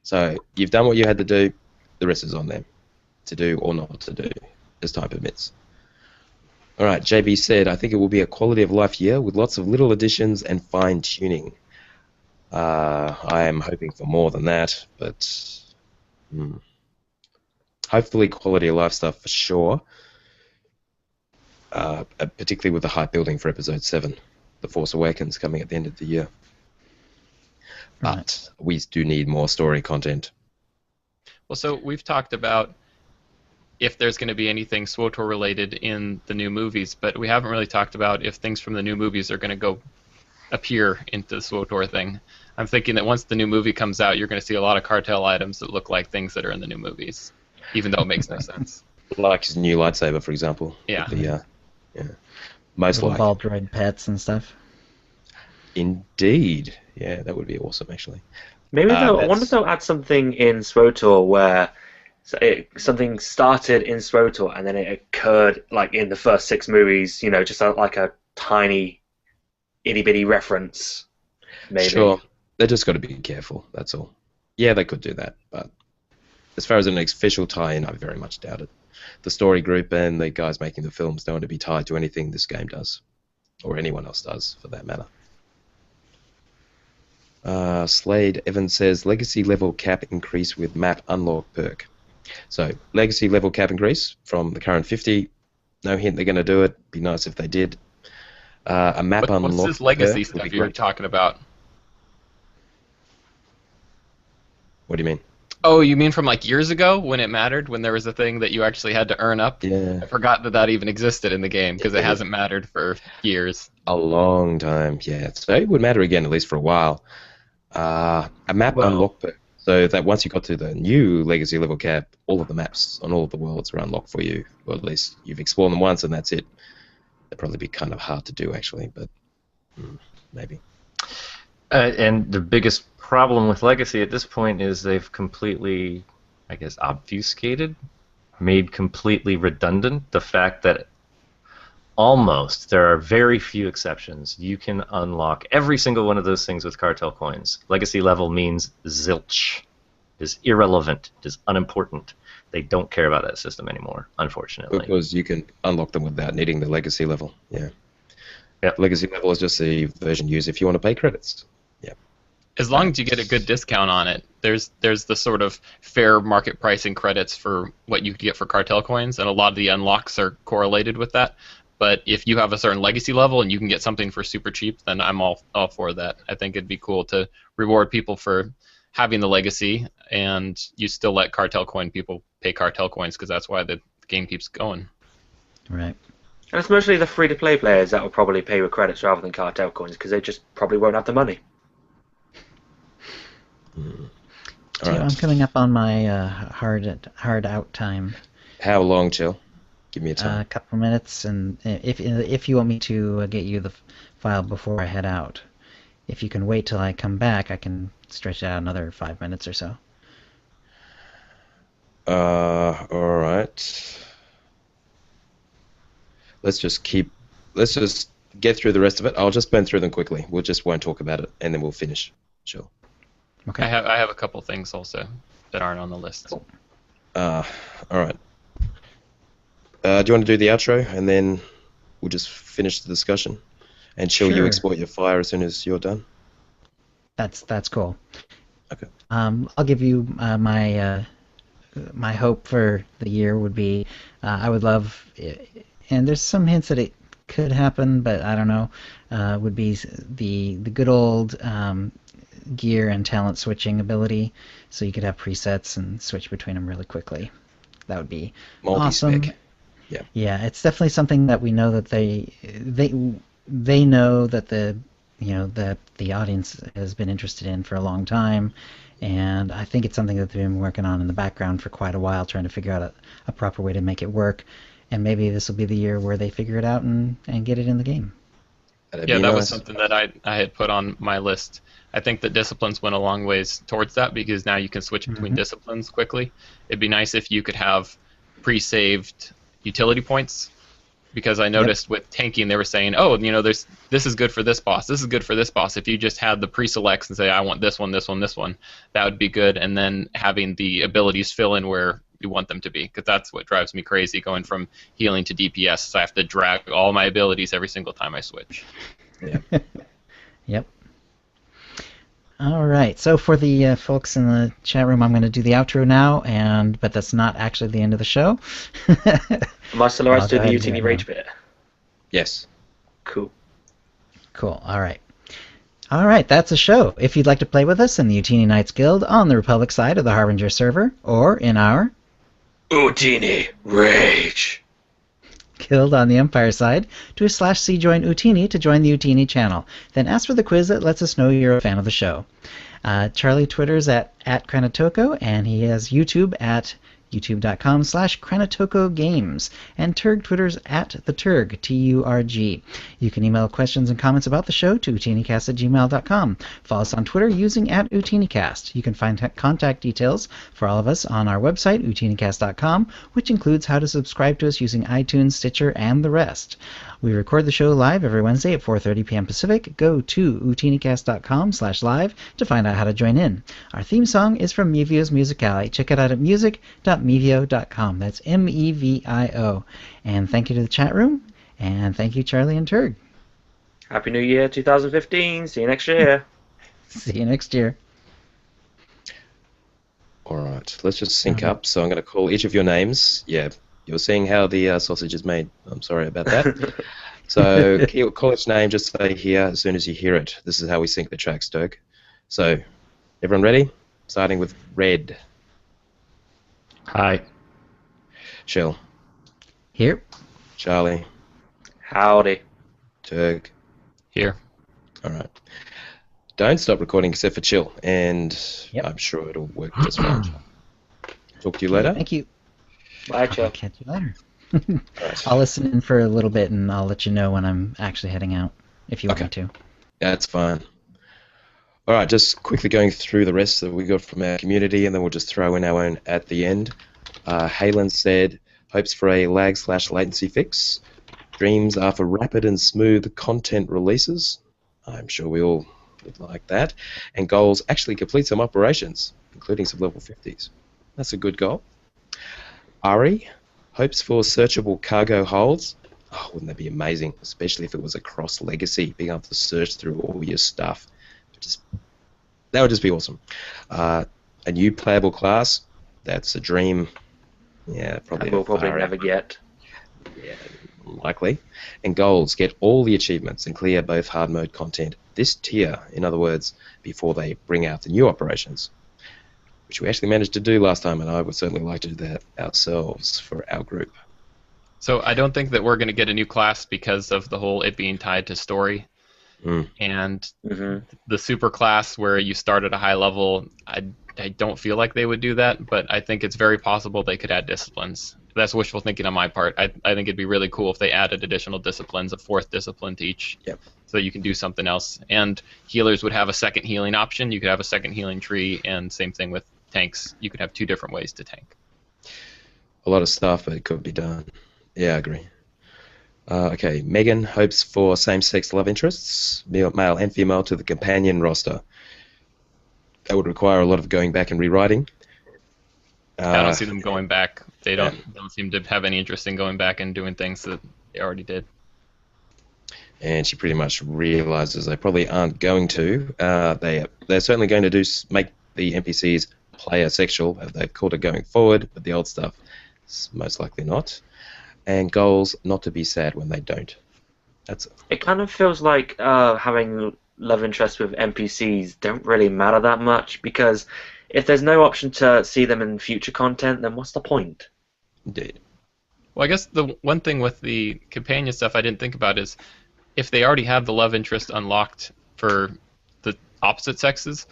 So you've done what you had to do. The rest is on them to do or not to do, as time permits. All right, JB said, I think it will be a quality of life year with lots of little additions and fine-tuning. I am hoping for more than that, but hopefully quality of life stuff for sure, particularly with the hype building for Episode 7, The Force Awakens, coming at the end of the year. But we do need more story content. Well, so we've talked about if there's going to be anything SWTOR related in the new movies, but we haven't really talked about if things from the new movies are going to appear into the SWTOR thing. I'm thinking that once the new movie comes out, you're going to see a lot of cartel items that look like things that are in the new movies, even though it makes no sense. Like his new lightsaber, for example. Yeah. Most little likely. ball droid pets and stuff. Indeed. Yeah, that would be awesome, actually. Maybe I wonder if they'll add something in SWTOR where something started in SWTOR and then it occurred like in the first 6 movies, just like a tiny itty-bitty reference, maybe. Sure. They just got to be careful, that's all. Yeah, they could do that, but as far as an official tie-in, I very much doubt it. The story group and the guys making the films don't want to be tied to anything this game does, or anyone else does, for that matter. Slade Evans says, legacy level cap increase with map unlock perk. So, legacy level cap increase from the current 50. No hint they're going to do it. Be nice if they did. A map unlock. What's this legacy stuff you were talking about? What do you mean? Oh, you mean from like years ago when it mattered, when there was a thing that you actually had to earn up? Yeah. I forgot that even existed in the game because it hasn't mattered for years. A long time, yeah. So it would matter again, at least for a while. A map unlock perk. So that once you got to the new legacy level cap, all of the maps on all of the worlds are unlocked for you. Or at least you've explored them once and that's it. That'd probably be kind of hard to do, actually, but maybe. And the biggest problem with Legacy at this point is they've completely, I guess, obfuscated, made completely redundant the fact that there are very few exceptions. You can unlock every single one of those things with cartel coins. Legacy level means zilch. It is irrelevant. It is unimportant. They don't care about that system anymore, unfortunately. Because you can unlock them without needing the legacy level, yeah. Yep. Legacy level is just the version used if you want to pay credits. Yeah. As long as you get a good discount on it, there's the sort of fair market pricing credits for what you could get for cartel coins, and a lot of the unlocks are correlated with that. But if you have a certain legacy level and you can get something for super cheap, then I'm all for that. I think it'd be cool to reward people for having the legacy, and you still let cartel coin people pay cartel coins because that's why the game keeps going. Right. And it's mostly the free-to-play players that will probably pay with credits rather than cartel coins because they just probably won't have the money. So I'm coming up on my hard out time. How long, Chill? Give me a time. A couple minutes, and if you want me to get you the file before I head out. If you can wait till I come back, I can stretch it out another 5 minutes or so. All right. Let's just get through the rest of it. I'll just burn through them quickly. We just won't talk about it, and then we'll finish. Sure. Okay. I have a couple things also that aren't on the list. All right. Do you want to do the outro, and then we'll just finish the discussion? And Chill, you Sure. export your file as soon as you're done. That's cool. Okay. I'll give you my hope for the year would be I would love, and there's some hints that it could happen, but I don't know. Would be the good old gear and talent switching ability, so you could have presets and switch between them really quickly. That would be awesome. Multi-spec. Yeah. Yeah, it's definitely something that we know that they know that that the audience has been interested in for a long time, and I think it's something that they've been working on in the background for quite a while, trying to figure out a proper way to make it work. And maybe this will be the year where they figure it out and get it in the game. That'd Yeah, be that nice. was something that I had put on my list. I think that disciplines went a long ways towards that because now you can switch between disciplines quickly. It'd be nice if you could have pre-saved utility points, because I noticed with tanking they were saying, oh, this is good for this boss, this is good for this boss. If you just had the pre-selects and say, I want this one, this one, this one, that would be good, and then having the abilities fill in where you want them to be, because that's what drives me crazy going from healing to DPS. So I have to drag all my abilities every single time I switch. Yeah. Yep. All right. So for the folks in the chat room, I'm going to do the outro now, but that's not actually the end of the show. Am I still alright I'll to go do the ahead and do Utini it Rage now. bit? Yes. Cool. Cool. All right. All right, that's a show. If you'd like to play with us in the Utini Knights Guild on the Republic side of the Harbinger server, or in our Utini Rage. Guild on the Empire side, do /C join Utini to join the Utini channel. Then ask for the quiz that lets us know you're a fan of the show. Charlie Twitters at Kranatoko, and he has YouTube at youtube.com/Kranatoko Games, and Turg Twitters at the Turg, Turg. You can email questions and comments about the show to OotiniCast@gmail.com. Follow us on Twitter using @OotiniCast. You can find contact details for all of us on our website, OotiniCast.com, which includes how to subscribe to us using iTunes, Stitcher, and the rest. We record the show live every Wednesday at 4:30 p.m. Pacific. Go to OotiniCast.com/live to find out how to join in. Our theme song is from Mevio's Musicale. Check it out at music.mevio.com. That's MEVIO. And thank you to the chat room, and thank you, Charlie and Turg. Happy New Year 2015. See you next year. See you next year. All right. Let's just sync up. So I'm going to call each of your names. Yeah. You're seeing how the sausage is made. I'm sorry about that. So call each name, just say here as soon as you hear it. This is how we sync the tracks, Dirk. So, everyone ready? Starting with Red. Hi. Shell. Here. Charlie. Howdy. Turg. Here. All right. Don't stop recording except for Chill, and Yep. I'm sure it'll work just fine. Talk to you later. Thank you. Bye, Chuck. I'll catch you later. Right. I'll listen in for a little bit, and I'll let you know when I'm actually heading out, if you want Okay. me to. That's fine. All right, just quickly going through the rest that we got from our community, and then we'll just throw in our own at the end. Halen said, hopes for a lag/latency fix. Dreams are for rapid and smooth content releases. I'm sure we all would like that. And goals, actually complete some operations, including some level 50s. That's a good goal. Ari, hopes for searchable cargo holds. Oh, wouldn't that be amazing? Especially if it was across Legacy, being able to search through all your stuff. That would just be awesome. A new playable class, that's a dream. Yeah, probably. We'll probably never get. Yeah, likely. And goals, get all the achievements and clear both hard mode content this tier, in other words, before they bring out the new operations, which we actually managed to do last time, and I would certainly like to do that ourselves for our group. So I don't think that we're going to get a new class because of the whole it being tied to story. And the super class where you start at a high level, I don't feel like they would do that, but I think it's very possible they could add disciplines. that's wishful thinking on my part. I think it'd be really cool if they added additional disciplines, a fourth discipline to each, Yep. so you can do something else. And healers would have a second healing option. You could have a second healing tree, and same thing with tanks. You could have 2 different ways to tank. A lot of stuff, but it could be done. Yeah, I agree. Okay, Megan hopes for same-sex love interests, male and female, to the companion roster. That would require a lot of going back and rewriting. I don't see them going back. They don't seem to have any interest in going back and doing things that they already did. And she pretty much realizes they probably aren't going to. They're certainly going to make the NPCs player sexual, as they've called it, going forward, but the old stuff is most likely not. And goals not to be sad when they don't. It kind of feels like having love interests with NPCs don't really matter that much, because if there's no option to see them in future content, then what's the point? Indeed. Well, I guess the one thing with the companion stuff I didn't think about is if they already have the love interest unlocked for the opposite sexes,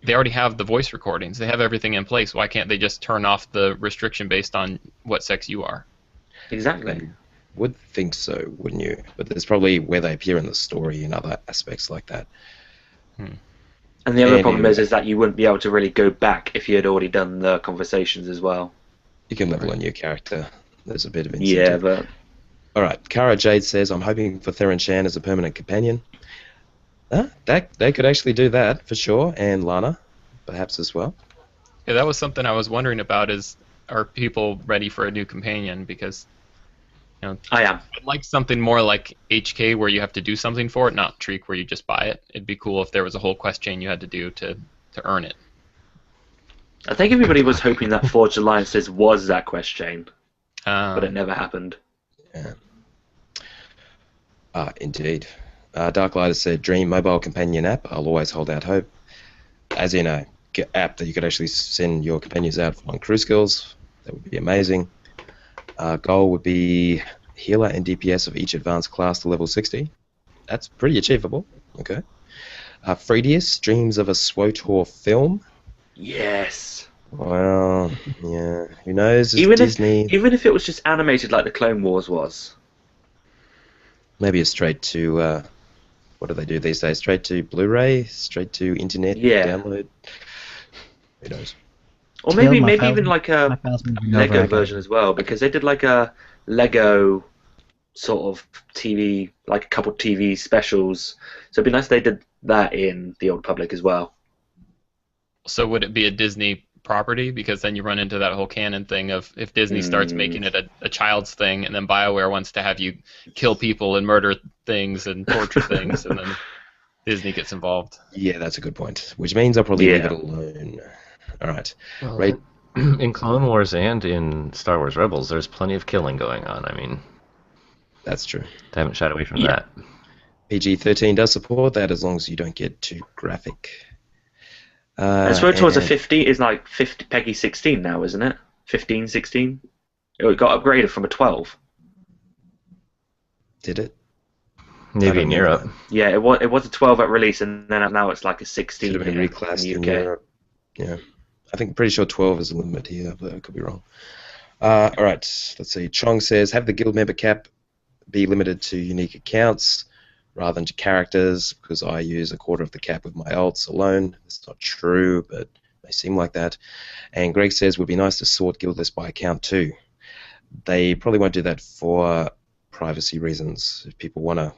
they already have the voice recordings. They have everything in place. Why can't they just turn off the restriction based on what sex you are? Exactly. Would think so, wouldn't you? But there's probably where they appear in the story and other aspects like that. And the other And problem you- is that you wouldn't be able to really go back if you had already done the conversations as well. You can level a new character. There's a bit of Yeah, incentive. but All right, Kara Jade says, I'm hoping for Theron Shan as a permanent companion. They could actually do that, for sure, and Lana, perhaps as well. Yeah, that was something I was wondering about is, are people ready for a new companion? Because, I am. I'd like something more like HK where you have to do something for it, not Treek where you just buy it. It'd be cool if there was a whole quest chain you had to do to earn it. I think everybody was hoping that Forged Alliances was that quest chain, but it Um, never happened. Yeah. Indeed. Darklight has said, Dream mobile companion app. I'll always hold out hope. As in a app that you could actually send your companions out on crew skills. That would be amazing. Goal would be healer and DPS of each advanced class to level 60. That's pretty achievable. Okay. Fredius dreams of a SWOTOR film. Yes. Well, yeah. Who knows? It's Even Disney. Even if it was just animated like the Clone Wars was. Maybe a straight to, what do they do these days? Straight to Blu-ray? Straight to internet Yeah. download? Who knows? Or Still, maybe my maybe files- even like My a file's moving over, I Lego got version as well, because they did like a Lego sort of TV, like a couple TV specials. So it'd be nice if they did that in the Old Republic as well. so would it be a Disney property? Because then you run into that whole canon thing of if Disney starts making it a child's thing, and then BioWare wants to have you kill people and murder things and torture things, and then Disney gets involved. Yeah, that's a good point. Which means I'll probably leave Yeah. it alone. All right. Well, Right. in Clone Wars and in Star Wars Rebels, there's plenty of killing going on. I mean, That's true. they haven't shied away from Yeah. that. PG-13 does support that as long as you don't get too graphic. And SWOTOR was a and- 50 is like 50 Peggy 16 now, isn't it? 15, 16? It got upgraded from a 12. Did it? Maybe I in don't know Europe. that. Yeah, it was a 12 at release, and then now it's like a 16 Should have been here reclassed in in the UK. Europe. Yeah. I think pretty sure 12 is the limit here, but I could be wrong. All right. Let's see. Chong says, have the guild member cap be limited to unique accounts rather than to characters, because I use a quarter of the cap with my alts alone. It's not true, but it may seem like that. And Greg says, would be nice to sort guild lists by account too. They probably won't do that for privacy reasons. If people want to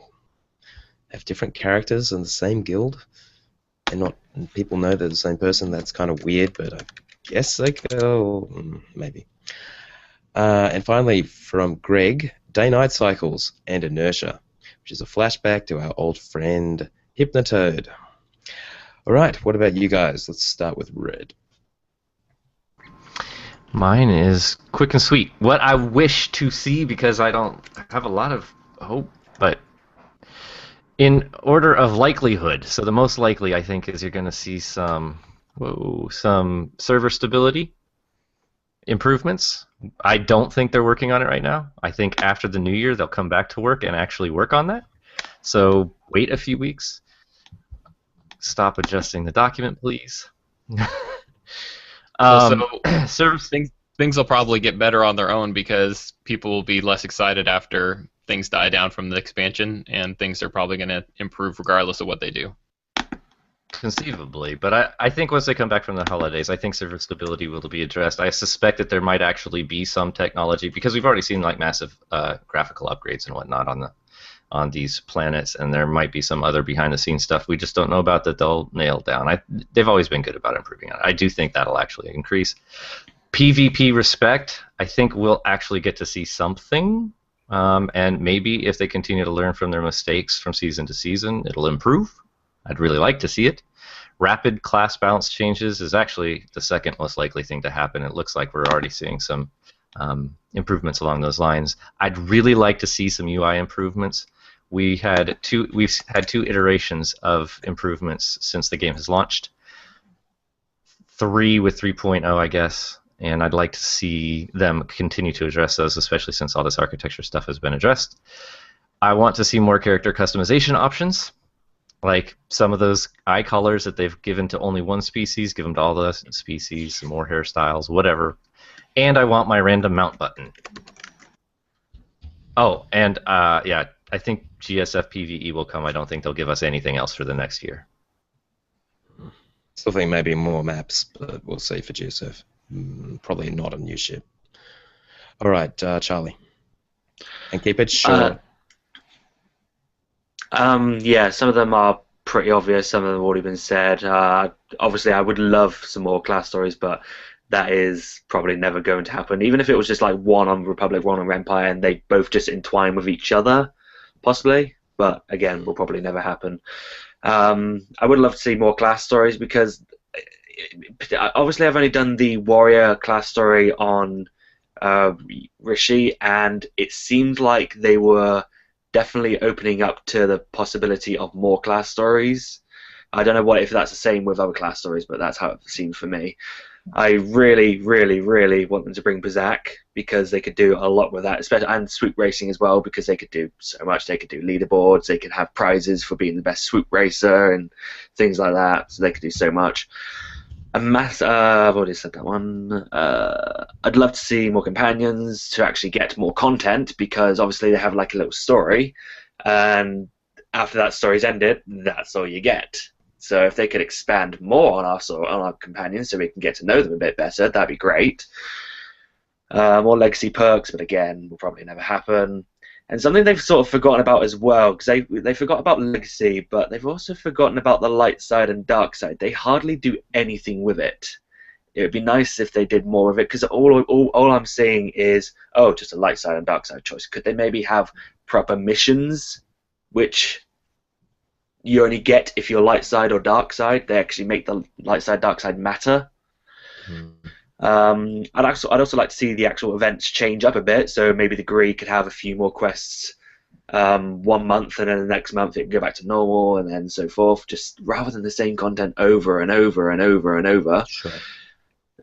have different characters in the same guild and people know they're the same person, that's kind of weird, but I guess they could, maybe. And finally, from Greg, day-night cycles and inertia, which is a flashback to our old friend Hypnotoad. All right, what about you guys? Let's start with Red. Mine is quick and sweet. What I wish to see, because I don't have a lot of hope, but in order of likelihood, so the most likely I think is you're going to see some server stability improvements. I don't think they're working on it right now. I think after the new year they'll come back to work and actually work on that. So wait a few weeks. Stop adjusting the document, please. Also, server things things will probably get better on their own because people will be less excited after things die down from the expansion, and things are probably going to improve regardless of what they do. Conceivably, but I think once they come back from the holidays, I think server stability will be addressed. I suspect that there might actually be some technology, because we've already seen like massive graphical upgrades and whatnot on these planets, and there might be some other behind-the-scenes stuff we just don't know about that they'll nail down. They've always been good about improving on it. I do think that'll actually increase. PvP respect, I think we'll actually get to see something, and maybe if they continue to learn from their mistakes from season to season, it'll improve. I'd really like to see it. Rapid class balance changes is actually the second most likely thing to happen. It looks like we're already seeing some improvements along those lines. I'd really like to see some UI improvements. We've had two iterations of improvements since the game has launched. 3 with 3.0, I guess, and I'd like to see them continue to address those, especially since all this architecture stuff has been addressed. I want to see more character customization options. Like some of those eye colors that they've given to only one species, give them to all the species, some more hairstyles, whatever. And I want my random mount button. Oh, and yeah, I think GSF PvE will come. I don't think they'll give us anything else for the next year. Still think maybe more maps, but we'll see for GSF. Probably not a new ship. All right, Charlie. And keep it short. Yeah, some of them are pretty obvious. Some of them have already been said. Obviously, I would love some more class stories, but that is probably never going to happen. Even if it was just like one on Republic, one on Empire, and they both just entwine with each other, possibly. But again, will probably never happen. I would love to see more class stories because obviously I've only done the warrior class story on Rishi, and it seemed like they were definitely opening up to the possibility of more class stories. I don't know if that's the same with other class stories, but that's how it seemed for me. I really, really, really want them to bring Bazak because they could do a lot with that, especially, and swoop racing as well, because they could do so much. They could do leaderboards, they could have prizes for being the best swoop racer and things like that. So they could do so much. I've already said that one. I'd love to see more companions to actually get more content, because obviously they have like a little story, and after that story's ended, that's all you get. So if they could expand more on our companions so we can get to know them a bit better, that'd be great. More legacy perks, but again, will probably never happen. And something they've sort of forgotten about as well, because they forgot about legacy, but they've also forgotten about the light side and dark side. They hardly do anything with it. It would be nice if they did more of it, because all I'm seeing is, oh, just a light side and dark side choice. Could they maybe have proper missions, which you only get if you're light side or dark side? They actually make the light side, dark side matter. I'd also like to see the actual events change up a bit. So maybe the Greek could have a few more quests 1 month, and then the next month it can go back to normal, and then so forth. Just rather than the same content over and over and over and over. Sure.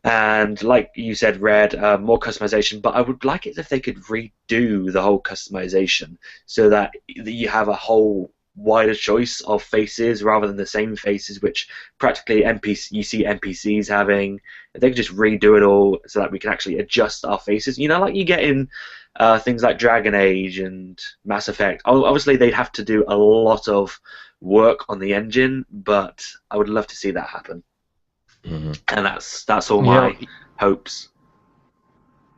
And like you said, Red, more customization. But I would like it if they could redo the whole customization so that you have a whole wider choice of faces rather than the same faces which practically you see NPCs having. If they could just redo it all so that we can actually adjust our faces, like you get in things like Dragon Age and Mass Effect. Obviously they'd have to do a lot of work on the engine, but I would love to see that happen. And that's all my hopes.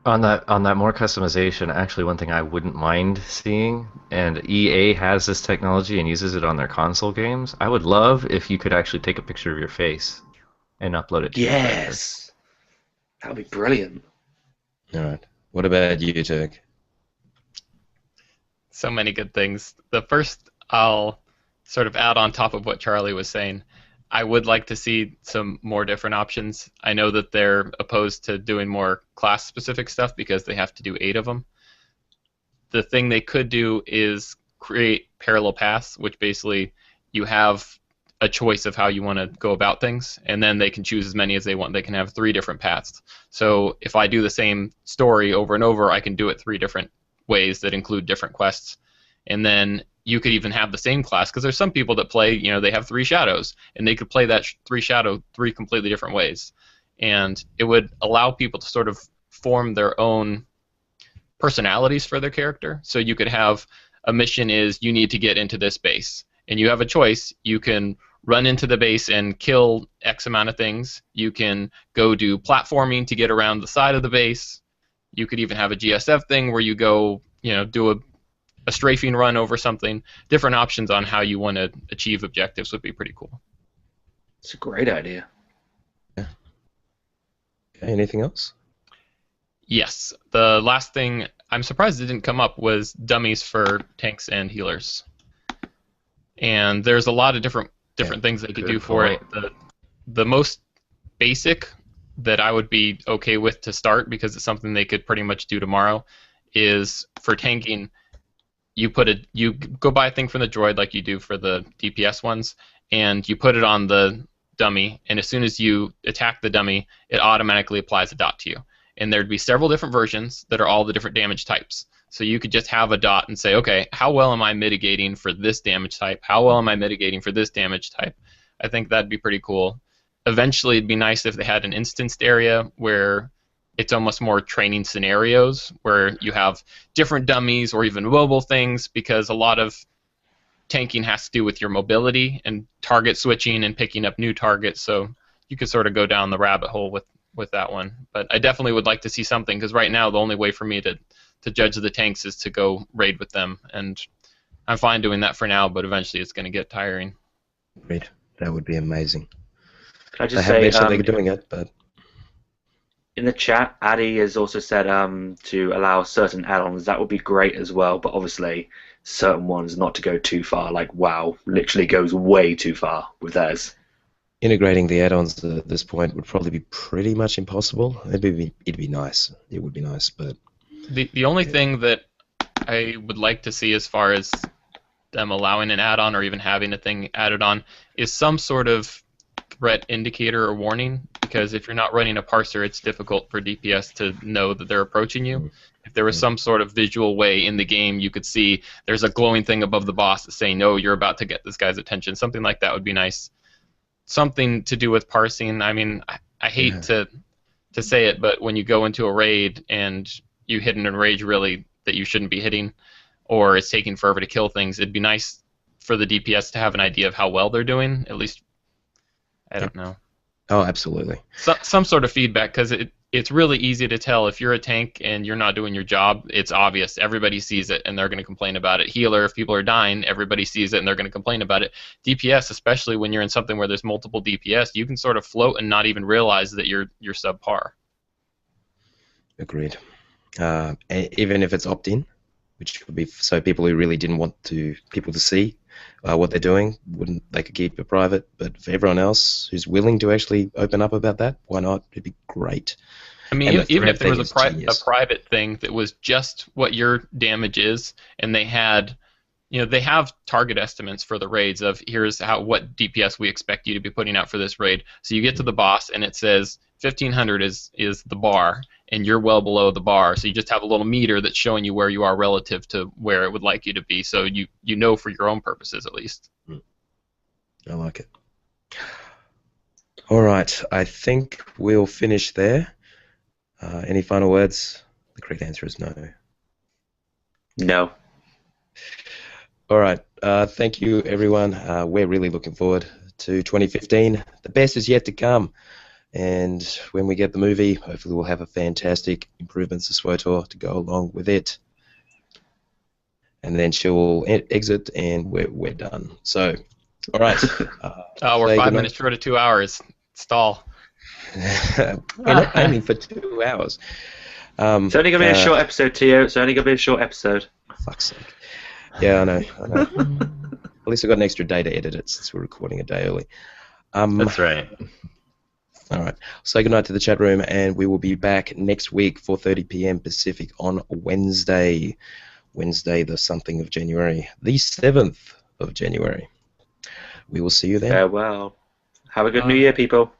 On that more customization, actually one thing I wouldn't mind seeing, and EA has this technology and uses it on their console games, I would love if you could actually take a picture of your face and upload it to your character. Yes! That would be brilliant. Alright. What about you, Turk? So many good things. The first, I'll sort of add on top of what Charlie was saying. I would like to see some more different options. I know that they're opposed to doing more class-specific stuff because they have to do 8 of them. The thing they could do is create parallel paths, which basically you have a choice of how you want to go about things, and then they can choose as many as they want. They can have 3 different paths. So if I do the same story over and over, I can do it 3 different ways that include different quests. And then you could even have the same class, because there's some people that play, they have 3 shadows, and they could play that 3 shadow 3 completely different ways. And it would allow people to sort of form their own personalities for their character. So you could have a mission is you need to get into this base, and you have a choice. You can run into the base and kill X amount of things. You can go do platforming to get around the side of the base. You could even have a GSF thing where you go, do a strafing run over something. Different options on how you want to achieve objectives would be pretty cool. It's a great idea. Yeah. Okay, anything else? Yes. The last thing, I'm surprised it didn't come up, was dummies for tanks and healers. And there's a lot of different things they could do for it. The most basic that I would be okay with to start, because it's something they could pretty much do tomorrow, is for tanking, you go buy a thing from the droid like you do for the DPS ones, and you put it on the dummy, and as soon as you attack the dummy, it automatically applies a dot to you. And there'd be several different versions that are all the different damage types. So you could just have a dot and say, okay, how well am I mitigating for this damage type? How well am I mitigating for this damage type? I think that'd be pretty cool. Eventually, it'd be nice if they had an instanced area where it's almost more training scenarios, where you have different dummies or even mobile things, because a lot of tanking has to do with your mobility and target switching and picking up new targets. So you could sort of go down the rabbit hole with that one. But I definitely would like to see something, because right now the only way for me to judge the tanks is to go raid with them, and I'm fine doing that for now, but eventually it's going to get tiring. Great. That would be amazing. Can I just haven't say, mentioned they're doing it, but in the chat, Addy has also said to allow certain add-ons. That would be great as well, but obviously certain ones not to go too far. Like WoW literally goes way too far with theirs. integrating the add-ons at this point would probably be pretty much impossible. It'd be nice. It would be nice, but the only thing that I would like to see as far as them allowing an add-on or even having a thing added on is some sort of threat indicator or warning, because if you're not running a parser, it's difficult for DPS to know that they're approaching you. If there was some sort of visual way in the game you could see there's a glowing thing above the boss that's saying, no, you're about to get this guy's attention, something like that would be nice. Something to do with parsing. I mean, I hate to say it, but when you go into a raid and you hit an enrage really that you shouldn't be hitting, or it's taking forever to kill things, it'd be nice for the DPS to have an idea of how well they're doing, at least. I don't know. Oh, absolutely. Some sort of feedback, because it's really easy to tell if you're a tank and you're not doing your job. It's obvious. Everybody sees it, and they're going to complain about it. Healer, if people are dying, everybody sees it, and they're going to complain about it. DPS, especially when you're in something where there's multiple DPS, you can sort of float and not even realize that you're subpar. Agreed. Even if it's opt-in, which would be so people who really didn't want people to see what they're doing, they could keep it private. But for everyone else who's willing to actually open up about that, why not? It'd be great. I mean, even if there was a private thing that was just what your damage is, and they had, they have target estimates for the raids of here's what DPS we expect you to be putting out for this raid. So you get to the boss and it says 1500 is the bar, and you're well below the bar. So you just have a little meter that's showing you where you are relative to where it would like you to be. So you know for your own purposes at least. I like it. All right, I think we'll finish there. Any final words? The correct answer is no. No. All right. Thank you, everyone. We're really looking forward to 2015. The best is yet to come. And when we get the movie, hopefully we'll have a fantastic improvements to SWTOR to go along with it. And then she'll exit, and we're done. So, all right. We're 5 minutes short of 2 hours. Stall. We're not aiming for 2 hours. It's only going to be a short episode, Tio. It's only going to be a short episode. Fuck's sake. Yeah, I know. At least I've got an extra day to edit it since we're recording a day early. That's right. All right. Say goodnight to the chat room, and we will be back next week, 4:30 p.m. Pacific on Wednesday. Wednesday, the something of January. The 7th of January. We will see you then. Farewell. Have a good New Year, people.